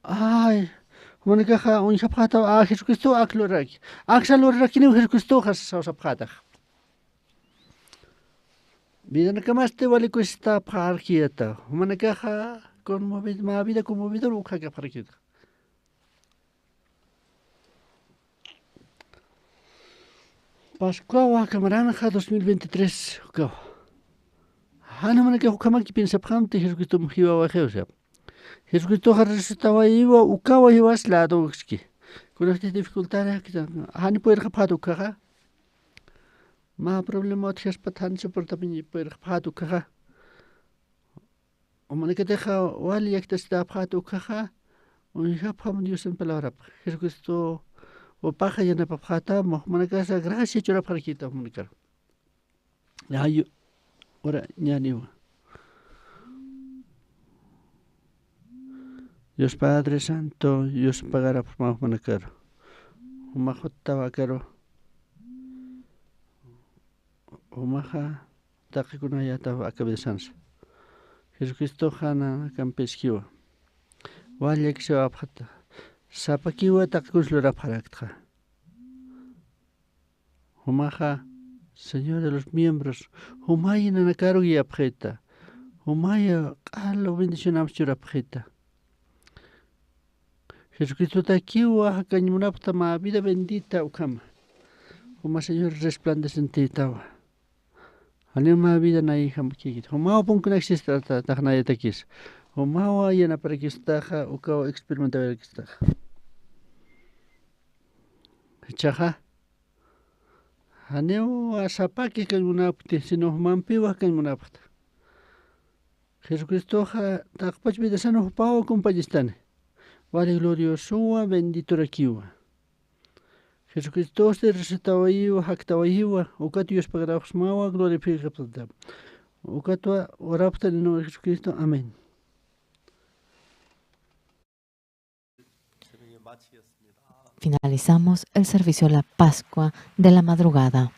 Ay, humanakaj unja phata Jesucristo akloraki. Aksaloraki ni Jesucristo has sa phata. Vida nakamaste vale cuesta parquieta. Humanakaja conmovido, ma vida conmovidor ukaga parquieta. Pascua Camaranja 2023. Hana manaka hukamaki piensa pramte Jesucristo mujiwa wa Jeusa. Jesucristo resucitaba iwa ukawa iwas lado ski. Con estas dificultades hani puede rapado ukaga. Ma problema otras patanse por también puede rapado ukaga. O manaka deja wali yakta sta rapado ukaga. Un japam Dios en palabra. Jesucristo o paja yana papata manaka sa gracia chora parquita manaka. Ayo ora ñaniwa. Dios Padre Santo, Dios pagará por más manacaro. Umajo tabacaro. Umaja taquikunaya tabacabesanza. Jesucristo Hana campesquiwa. Waliek se abjata. Sapaquiwa taquicus lora paractra. Umaja, Señor de los miembros, Umaya nanacaro y abjeta. Umaya, lo bendicionamos chura abjeta. Jesucristo takiwa kañmunapta ma vida bendita ukama. Como Señor resplandecente tawa. Anima vida na hija mkikit. Como pon na existe ta na yatakis. Como yana para que estaja uka experimentar que estaja. Chaja. Aneo asapaki kañmunapti sino mampiwa kañmunapta. Jesucristo ha takpach vida sano pao compañistane. Vale glorioso bendito rakiwa. Jesucristo te recetawayiwa haktawayiwa ukatios pagrafos mawa glorificapta. Ukatwa orapta en el nombre de Jesucristo. Amén. Finalizamos el servicio de la Pascua de la madrugada.